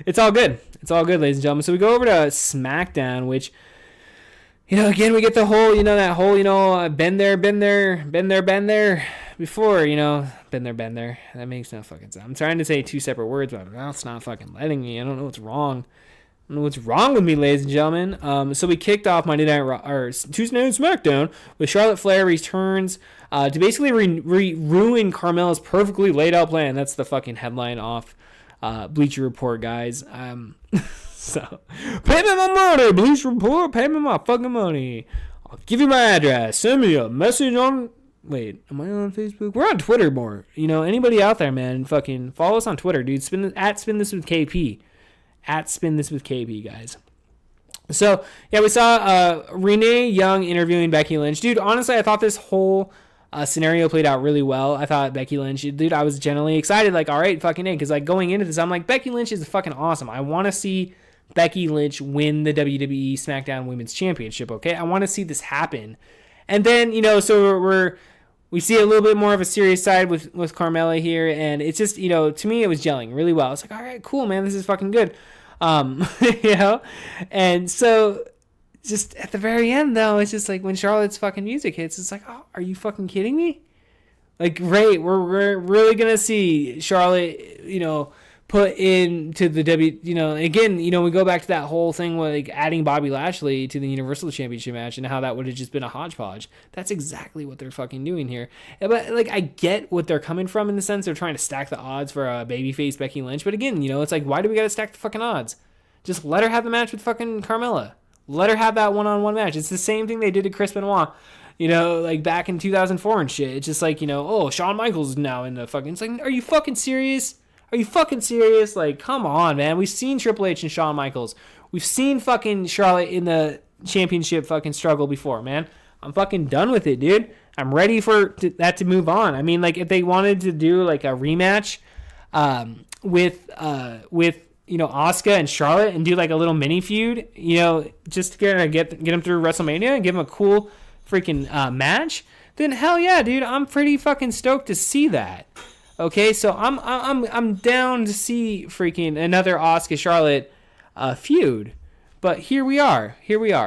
It's all good. It's all good, ladies and gentlemen. So we go over to SmackDown, which again, we get the whole, that whole, been there before, been there. That makes no fucking sense. I'm trying to say two separate words, but my mouth's not fucking letting me. I don't know what's wrong. I don't know what's wrong with me, ladies and gentlemen. So we kicked off Monday Night Raw, or Tuesday Night SmackDown with Charlotte Flair returns to basically ruin Carmella's perfectly laid out plan. That's the fucking headline off Bleacher Report, guys. So, pay me my money, Bleacher Report. Pay me my fucking money. I'll give you my address. Send me a message on. Wait, am I on Facebook? We're on Twitter more. Anybody out there, man, fucking follow us on Twitter, dude. Spin this with KP. Spin this with KP, guys. So, yeah, we saw Renee Young interviewing Becky Lynch. Dude, honestly, I thought this whole scenario played out really well. I thought Becky Lynch, dude, I was generally excited. Like, all right, fucking A. Because, like, going into this, I'm like, Becky Lynch is fucking awesome. I want to see Becky Lynch win the WWE SmackDown Women's Championship, okay? I want to see this happen. And then, so we see a little bit more of a serious side with Carmella here, and it's just, to me, it was gelling really well. It's like, all right, cool, man, this is fucking good. And so just at the very end, though, it's just like when Charlotte's fucking music hits, it's like, oh, are you fucking kidding me? Like, great, we're really gonna see Charlotte, put into the again, we go back to that whole thing with like adding Bobby Lashley to the Universal Championship match and how that would have just been a hodgepodge. That's exactly what they're fucking doing here. But like, I get what they're coming from in the sense they're trying to stack the odds for a babyface Becky Lynch. But again, it's like, why do we gotta stack the fucking odds? Just let her have the match with fucking Carmella. Let her have that one-on-one match. It's the same thing they did to Chris Benoit. Like back in 2004 and shit. It's just like, oh, Shawn Michaels is now in the fucking. It's like, are you fucking serious? Are you fucking serious? Like, come on, man. We've seen Triple H and Shawn Michaels. We've seen fucking Charlotte in the championship fucking struggle before, man. I'm fucking done with it, dude. I'm ready for that to move on. I mean, like, if they wanted to do, like, a rematch with Asuka and Charlotte and do, like, a little mini feud, just to get them through WrestleMania and give them a cool freaking match, then hell yeah, dude. I'm pretty fucking stoked to see that. Okay, so I'm down to see freaking another Asuka Charlotte feud, but here we are,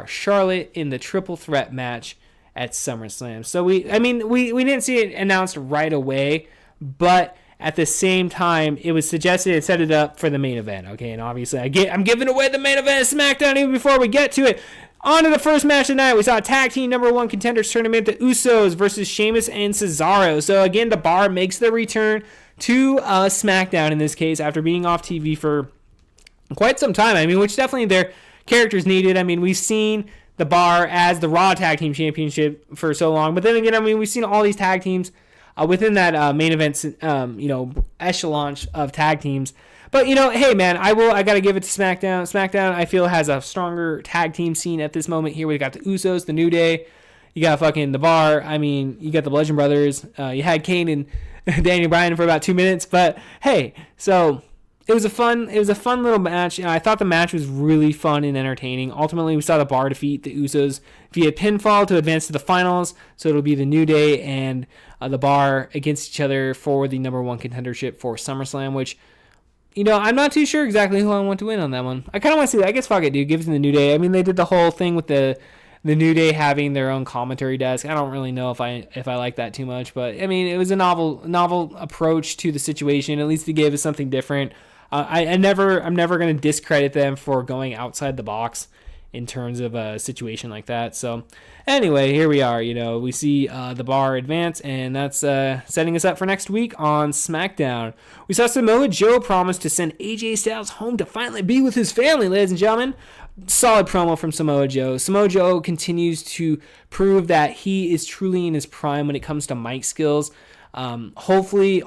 Charlotte in the triple threat match at SummerSlam. So we didn't see it announced right away, but at the same time, it was suggested and set it up for the main event. Okay, and obviously I'm giving away the main event of SmackDown even before we get to it. On to the first match tonight. We saw a tag team number 1 contenders tournament, the Usos versus Sheamus and Cesaro. So again, the Bar makes their return to SmackDown in this case after being off TV for quite some time. I mean, which definitely their characters needed. I mean, we've seen the Bar as the Raw Tag Team Championship for so long. But then again, I mean, we've seen all these tag teams within that main event, echelon of tag teams. But, hey, man, I got to give it to SmackDown. SmackDown, I feel, has a stronger tag team scene at this moment here. We got the Usos, the New Day. You got fucking the Bar. I mean, you got the Bludgeon Brothers. You had Kane and Daniel Bryan for about 2 minutes. But, hey, so it was a fun little match. I thought the match was really fun and entertaining. Ultimately, we saw the Bar defeat the Usos via pinfall to advance to the finals. So it'll be the New Day and the Bar against each other for the number 1 contendership for SummerSlam, which, I'm not too sure exactly who I want to win on that one. I kind of want to see that. I guess fuck it, dude. Give it to the New Day. I mean, they did the whole thing with the New Day having their own commentary desk. I don't really know if I like that too much, but I mean, it was a novel approach to the situation. At least they gave us something different. I'm never going to discredit them for going outside the box in terms of a situation like that. So anyway, here we are. We see the Bar advance, and that's setting us up for next week on SmackDown. We saw Samoa Joe promise to send AJ Styles home to finally be with his family, ladies and gentlemen. Solid promo from Samoa Joe. Samoa Joe continues to prove that he is truly in his prime when it comes to mic skills. Hopefully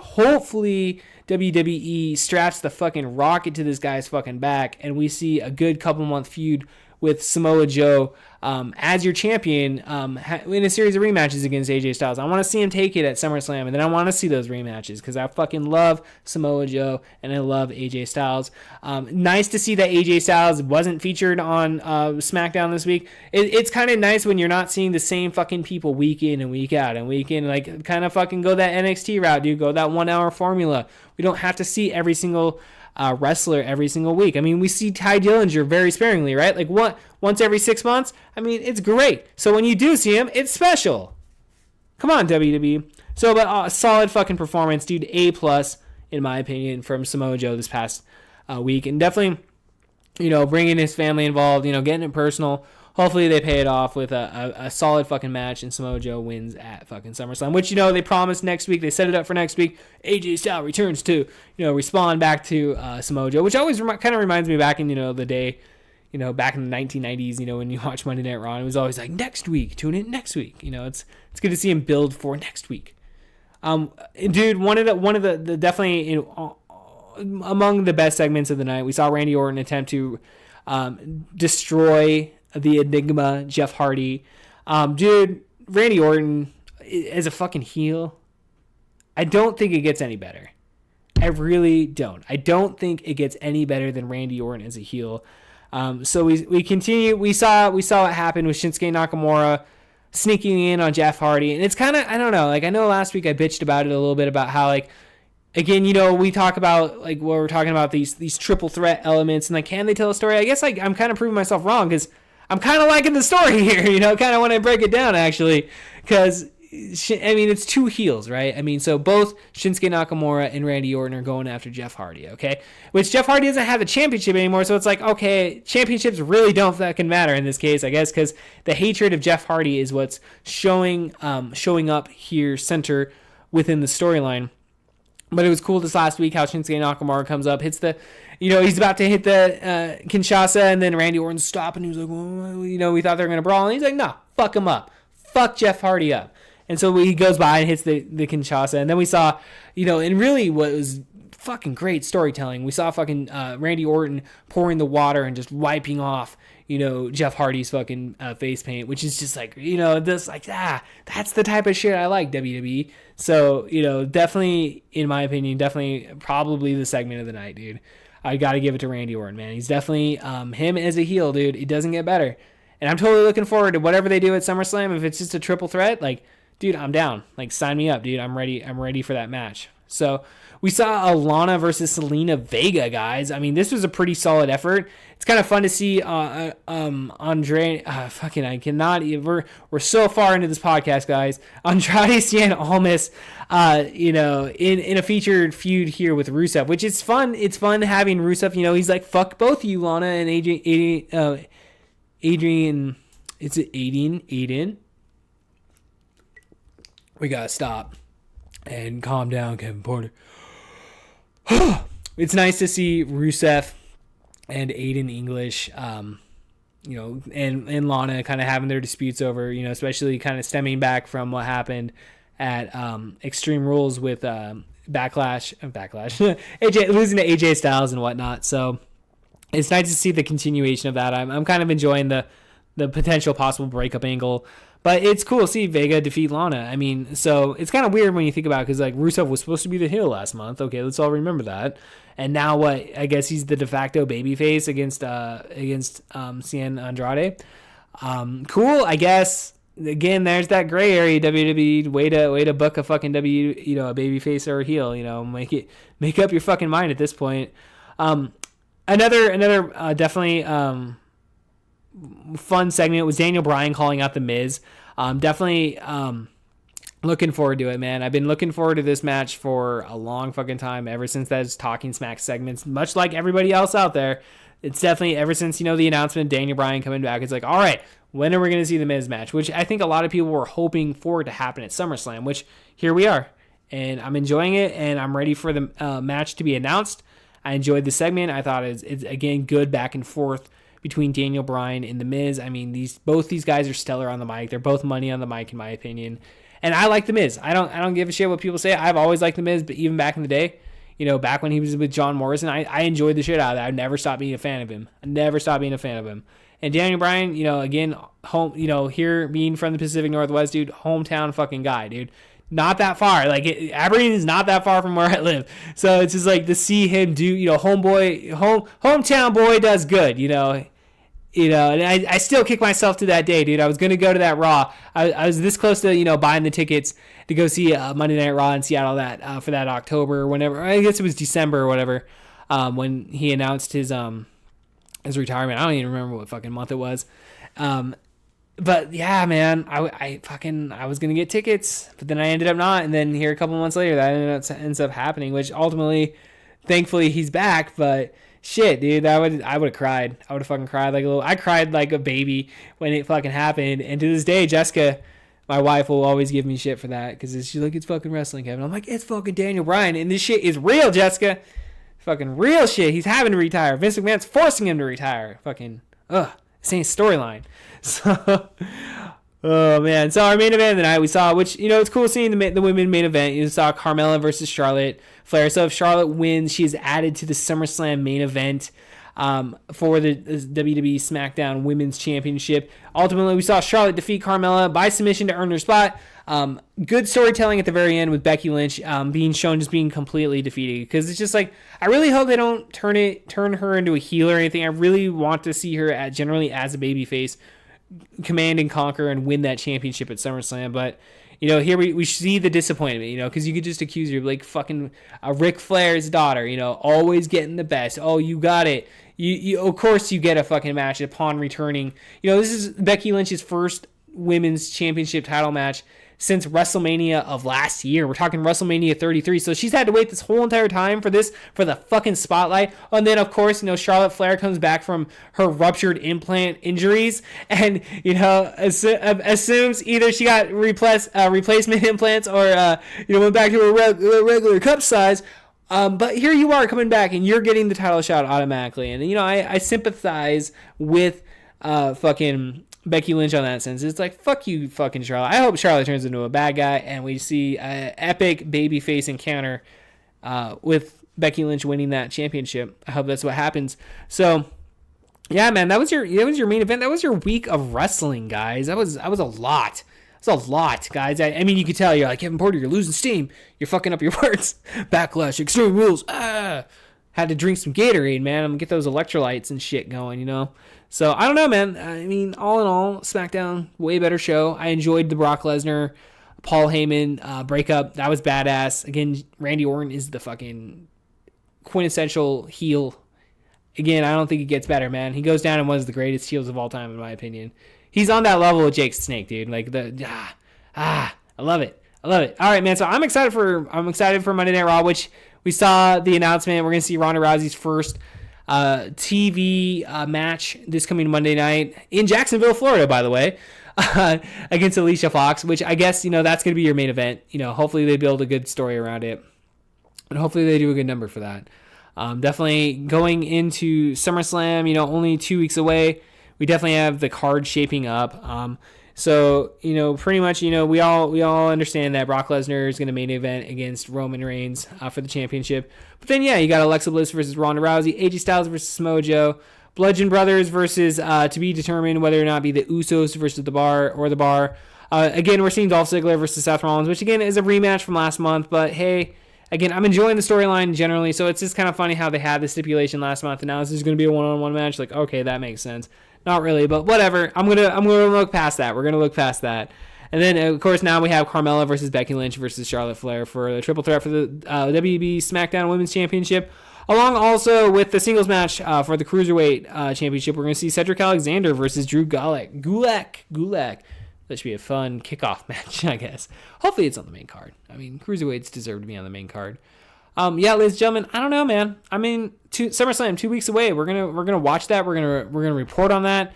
WWE straps the fucking rocket to this guy's fucking back, and we see a good couple month feud with Samoa Joe as your champion in a series of rematches against AJ Styles. I want to see him take it at SummerSlam, and then I want to see those rematches because I fucking love Samoa Joe and I love AJ Styles. Nice to see that AJ Styles wasn't featured on SmackDown this week. It's kind of nice when you're not seeing the same fucking people week in and week out and week in. Like, kind of fucking go that NXT route, dude. Go that 1 hour formula. We don't have to see every single wrestler every single week. I mean, we see Ty Dillinger very sparingly, right? Like once every 6 months. I mean, it's great. So when you do see him, it's special. Come on, WWE. So, but a solid fucking performance, dude. A+ in my opinion from Samoa Joe this past week, and definitely, bringing his family involved, getting it personal. Hopefully they pay it off with a solid fucking match, and Samoa Joe wins at fucking SummerSlam, which, they promised next week. They set it up for next week. AJ Styles returns to, respond back to Samoa Joe, which always kind of reminds me back in, the day, back in the 1990s, when you watch Monday Night Raw, it was always like, next week, tune in next week. It's good to see him build for next week. Dude, one of the definitely, among the best segments of the night, we saw Randy Orton attempt to destroy the Enigma, Jeff Hardy. Dude, Randy Orton as a fucking heel, I don't think it gets any better. I really don't. I don't think it gets any better than Randy Orton as a heel. So we continue. We saw what happened with Shinsuke Nakamura sneaking in on Jeff Hardy, and it's kind of, I don't know. Like, I know last week I bitched about it a little bit about how, like, again, we talk about, like, what we're talking about, these triple threat elements, and like, can they tell a story? I guess I'm kind of proving myself wrong, because I'm kind of liking the story here, kind of when I break it down, actually, because, it's two heels, right? So both Shinsuke Nakamura and Randy Orton are going after Jeff Hardy, okay? Which Jeff Hardy doesn't have the championship anymore, so it's like, okay, championships really don't fucking matter in this case, I guess, because the hatred of Jeff Hardy is what's showing up here center within the storyline. But it was cool this last week how Shinsuke Nakamura comes up, hits the, he's about to hit the Kinshasa, and then Randy Orton stopped, and he was like, well, we thought they were going to brawl. And he's like, no, fuck him up. Fuck Jeff Hardy up. And so he goes by and hits the Kinshasa. And then we saw, and really what was fucking great storytelling, we saw fucking Randy Orton pouring the water and just wiping off, Jeff Hardy's fucking face paint, which is just like, this, like, that's the type of shit I like, WWE. So, definitely, in my opinion, probably the segment of the night, dude. I got to give it to Randy Orton, man. He's definitely, him as a heel, dude, it doesn't get better. And I'm totally looking forward to whatever they do at SummerSlam. If it's just a triple threat, like, dude, I'm down. Like, sign me up, dude. I'm ready for that match. So we saw Lana versus Selena Vega, guys. This was a pretty solid effort. It's kind of fun to see Andre. I cannot. We're so far into this podcast, guys. Andrade Cien Almas, in a featured feud here with Rusev, which is fun. It's fun having Rusev. He's like, fuck both of you, Lana and Adrian. Is it Aiden? We gotta stop and calm down, Kevin Porter. It's nice to see Rusev and Aiden English, and Lana kind of having their disputes over, especially kind of stemming back from what happened at Extreme Rules with Backlash, AJ losing to AJ Styles and whatnot. So it's nice to see the continuation of that. I'm kind of enjoying the potential possible breakup angle. But it's cool to see Vega defeat Lana. So it's kind of weird when you think about it, because, like, Rusev was supposed to be the heel last month. Okay, let's all remember that. And now what? I guess he's the de facto babyface against Cien Andrade. Cool, I guess. Again, there's that gray area. WWE way to book a fucking a babyface or a heel. Make up your fucking mind at this point. Another definitely fun segment was Daniel Bryan calling out The Miz. Definitely looking forward to it, man. I've been looking forward to this match for a long fucking time, ever since those Talking Smack segments, much like everybody else out there. It's definitely ever since, the announcement of Daniel Bryan coming back, it's like, all right, when are we going to see The Miz match? Which I think a lot of people were hoping for to happen at SummerSlam, which here we are. And I'm enjoying it, and I'm ready for the match to be announced. I enjoyed the segment. I thought it's again, good back and forth between Daniel Bryan and The Miz. Both these guys are stellar on the mic. They're both money on the mic, in my opinion. And I like The Miz. I don't give a shit what people say. I've always liked The Miz, but even back in the day, back when he was with John Morrison, I enjoyed the shit out of that. I never stopped being a fan of him. And Daniel Bryan, again, home, here being from the Pacific Northwest, dude, hometown fucking guy, dude. Not that far. Like, Aberdeen is not that far from where I live. So it's just like to see him do, hometown boy does good, and I still kick myself to that day, dude. I was going to go to that Raw. I was this close to, buying the tickets to go see Monday Night Raw in Seattle for that October or whenever. I guess it was December or whatever. when he announced his retirement. I don't even remember what fucking month it was. But yeah, man, I was gonna get tickets, but then I ended up not, and then here a couple months later that ends up happening, which ultimately, thankfully, he's back. But shit, dude, I would have cried. I would have fucking cried I cried like a baby when it fucking happened. And to this day, Jessica, my wife, will always give me shit for that because she's like, it's fucking wrestling, Kevin. I'm like, it's fucking Daniel Bryan, and this shit is real, Jessica. Fucking real shit. He's having to retire. Vince McMahon's forcing him to retire. Fucking same storyline. So, oh man. So our main event of the night we saw, which it's cool seeing the women main event. You saw Carmella versus Charlotte Flair. So if Charlotte wins, she is added to the SummerSlam main event for the WWE SmackDown Women's Championship. Ultimately, we saw Charlotte defeat Carmella by submission to earn her spot. Good storytelling at the very end with Becky Lynch being shown just being completely defeated, because it's just like, I really hope they don't turn her into a heel or anything. I really want to see her generally as a babyface command and conquer and win that championship at SummerSlam. But here we see the disappointment, because you could just accuse her of like fucking Ric Flair's daughter, always getting the best. Oh, you got it. You of course you get a fucking match upon returning. This is Becky Lynch's first women's championship title match since WrestleMania of last year. We're talking WrestleMania 33. So she's had to wait this whole entire time for the fucking spotlight. And then, of course, Charlotte Flair comes back from her ruptured implant injuries and, assumes either she got replacement implants or, went back to her regular cup size. But here you are coming back and you're getting the title shot automatically. And, I sympathize with fucking Becky Lynch on that sense. It's like, fuck you, fucking Charlotte. I hope Charlotte turns into a bad guy and we see an epic babyface encounter with Becky Lynch winning that championship. I hope that's what happens. So, yeah, man, that was your main event. That was your week of wrestling, guys. That was a lot. It's a lot, guys. I mean, you could tell you're like, Kevin Porter, you're losing steam. You're fucking up your words. Backlash, Extreme Rules. Had to drink some Gatorade, man. I'm gonna get those electrolytes and shit going, So, I don't know, man. I mean, all in all, SmackDown, way better show. I enjoyed the Brock Lesnar, Paul Heyman breakup. That was badass. Again, Randy Orton is the fucking quintessential heel. Again, I don't think it gets better, man. He goes down and one of the greatest heels of all time, in my opinion. He's on that level with Jake the Snake, dude. Like, I love it. I love it. All right, man. So, I'm excited for Monday Night Raw, which we saw the announcement. We're going to see Ronda Rousey's first TV match this coming Monday night in Jacksonville, Florida, by the way, against Alicia Fox, which I guess, that's going to be your main event. Hopefully they build a good story around it, and hopefully they do a good number for that. Definitely going into SummerSlam, only 2 weeks away. We definitely have the card shaping up. So, pretty much, we all understand that Brock Lesnar is going to main event against Roman Reigns for the championship. But then, yeah, you got Alexa Bliss versus Ronda Rousey, AJ Styles versus Samoa Joe, Bludgeon Brothers versus, to be determined whether or not be the Usos versus the Bar. Again, we're seeing Dolph Ziggler versus Seth Rollins, which, again, is a rematch from last month. But, hey, again, I'm enjoying the storyline generally. So it's just kind of funny how they had the stipulation last month, and now this is going to be a one-on-one match. Like, okay, that makes sense. Not really, but whatever. I'm gonna look past that. We're gonna look past that, and then of course now we have Carmella versus Becky Lynch versus Charlotte Flair for the triple threat for the WB SmackDown Women's Championship, along also with the singles match for the Cruiserweight Championship. We're gonna see Cedric Alexander versus Drew Gulak. That should be a fun kickoff match, I guess. Hopefully it's on the main card. I mean, Cruiserweights deserve to be on the main card. Yeah, ladies and gentlemen, I don't know, man. I mean, SummerSlam 2 weeks away. We're gonna watch that. We're gonna report on that.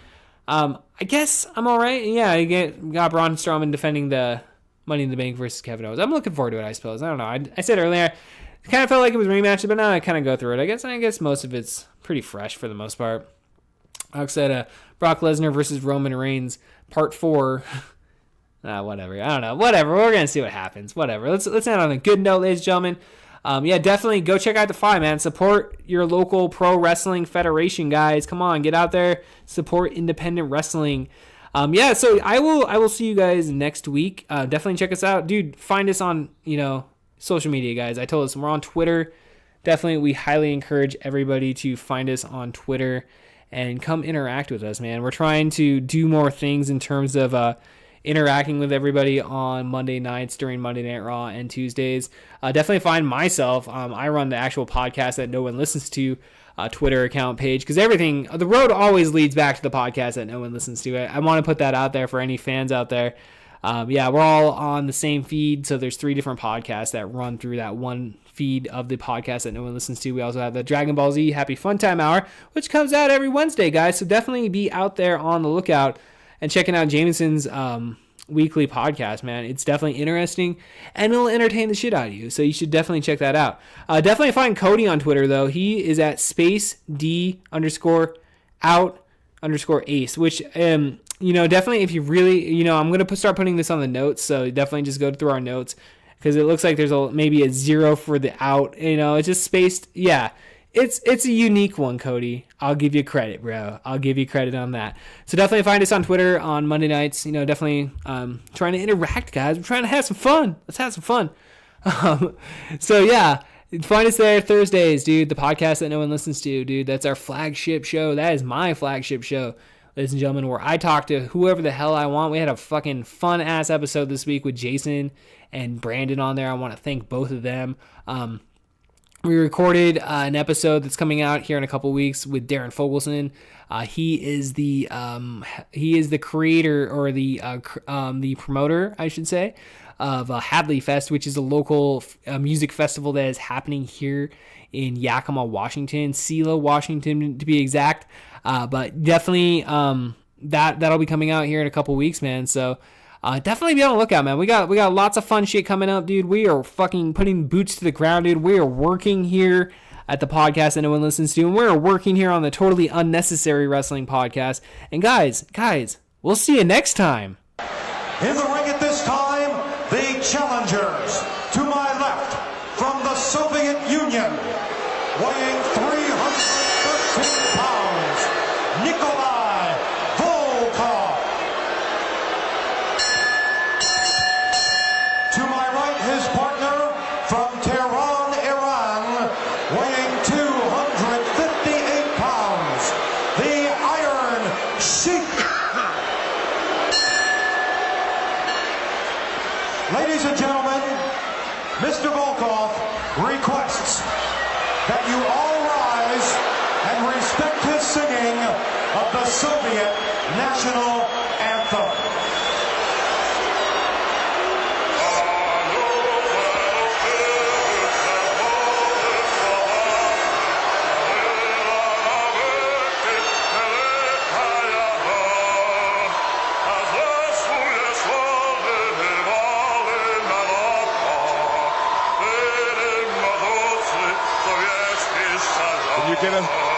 I guess I'm all right. Yeah, you got Braun Strowman defending the Money in the Bank versus Kevin Owens. I'm looking forward to it, I suppose. I don't know. I said earlier, it kind of felt like it was a rematch, but now I kind of go through it. I guess most of it's pretty fresh for the most part. Like I said, Brock Lesnar versus Roman Reigns, Part 4. Whatever. I don't know. Whatever. We're gonna see what happens. Whatever. Let's end on a good note, ladies and gentlemen. Yeah, definitely go check out Defy, man. Support your local pro wrestling federation, guys. Come on, get out there, support independent wrestling. Yeah, so I will see you guys next week. Definitely check us out, dude. Find us on social media, guys. I told us we're on Twitter. Definitely, we highly encourage everybody to find us on Twitter and come interact with us, man. We're trying to do more things in terms of interacting with everybody on Monday nights during Monday Night Raw and Tuesdays. Definitely find myself. I run the actual podcast that no one listens to Twitter account page, because the road always leads back to the podcast that no one listens to. I want to put that out there for any fans out there. We're all on the same feed, so there's 3 different podcasts that run through that one feed of the podcast that no one listens to. We also have the Dragon Ball Z Happy Fun Time Hour, which comes out every Wednesday, guys, so definitely be out there on the lookout and checking out Jameson's weekly podcast, man. It's definitely interesting, and it'll entertain the shit out of you, so you should definitely check that out. Definitely find Cody on Twitter, though. He is at _D_out_ace, which definitely, if you really, I'm going to start putting this on the notes, so definitely just go through our notes, because it looks like there's maybe a 0 for the out, it's just spaced. Yeah, it's a unique one, Cody. I'll give you credit, bro. I'll give you credit on that. So definitely find us on Twitter on Monday nights, definitely trying to interact, guys. We're trying to have some fun. Let's have some fun. So yeah, find us there Thursdays, dude, the podcast that no one listens to, dude. That's our flagship show. That is my flagship show, ladies and gentlemen, where I talk to whoever the hell I want. We had a fucking fun-ass episode this week with Jason and Brandon on there. I want to thank both of them. We recorded an episode that's coming out here in a couple weeks with Darren Fogelson. He is the creator, or the promoter, I should say, of Hadley Fest, which is a local music festival that is happening here in Yakima, Washington, Sela, Washington to be exact. But definitely that'll be coming out here in a couple weeks, man. So definitely be on the lookout, man. We got lots of fun shit coming up, dude. We are fucking putting boots to the ground, dude. We are working here at the podcast that no one listens to, and we're working here on the Totally Unnecessary Wrestling podcast. And guys, we'll see you next time. In the ring at this time, the challengers. To my left, from the Soviet Union, weighing 313 pounds, Nikolai Volkov. To my right, his partner, from Tehran, Iran, weighing 258 pounds, the Iron Sheik. Ladies and gentlemen, Mr. Volkov requests that you all rise and respect his singing of the Soviet national anthem. Can you get us?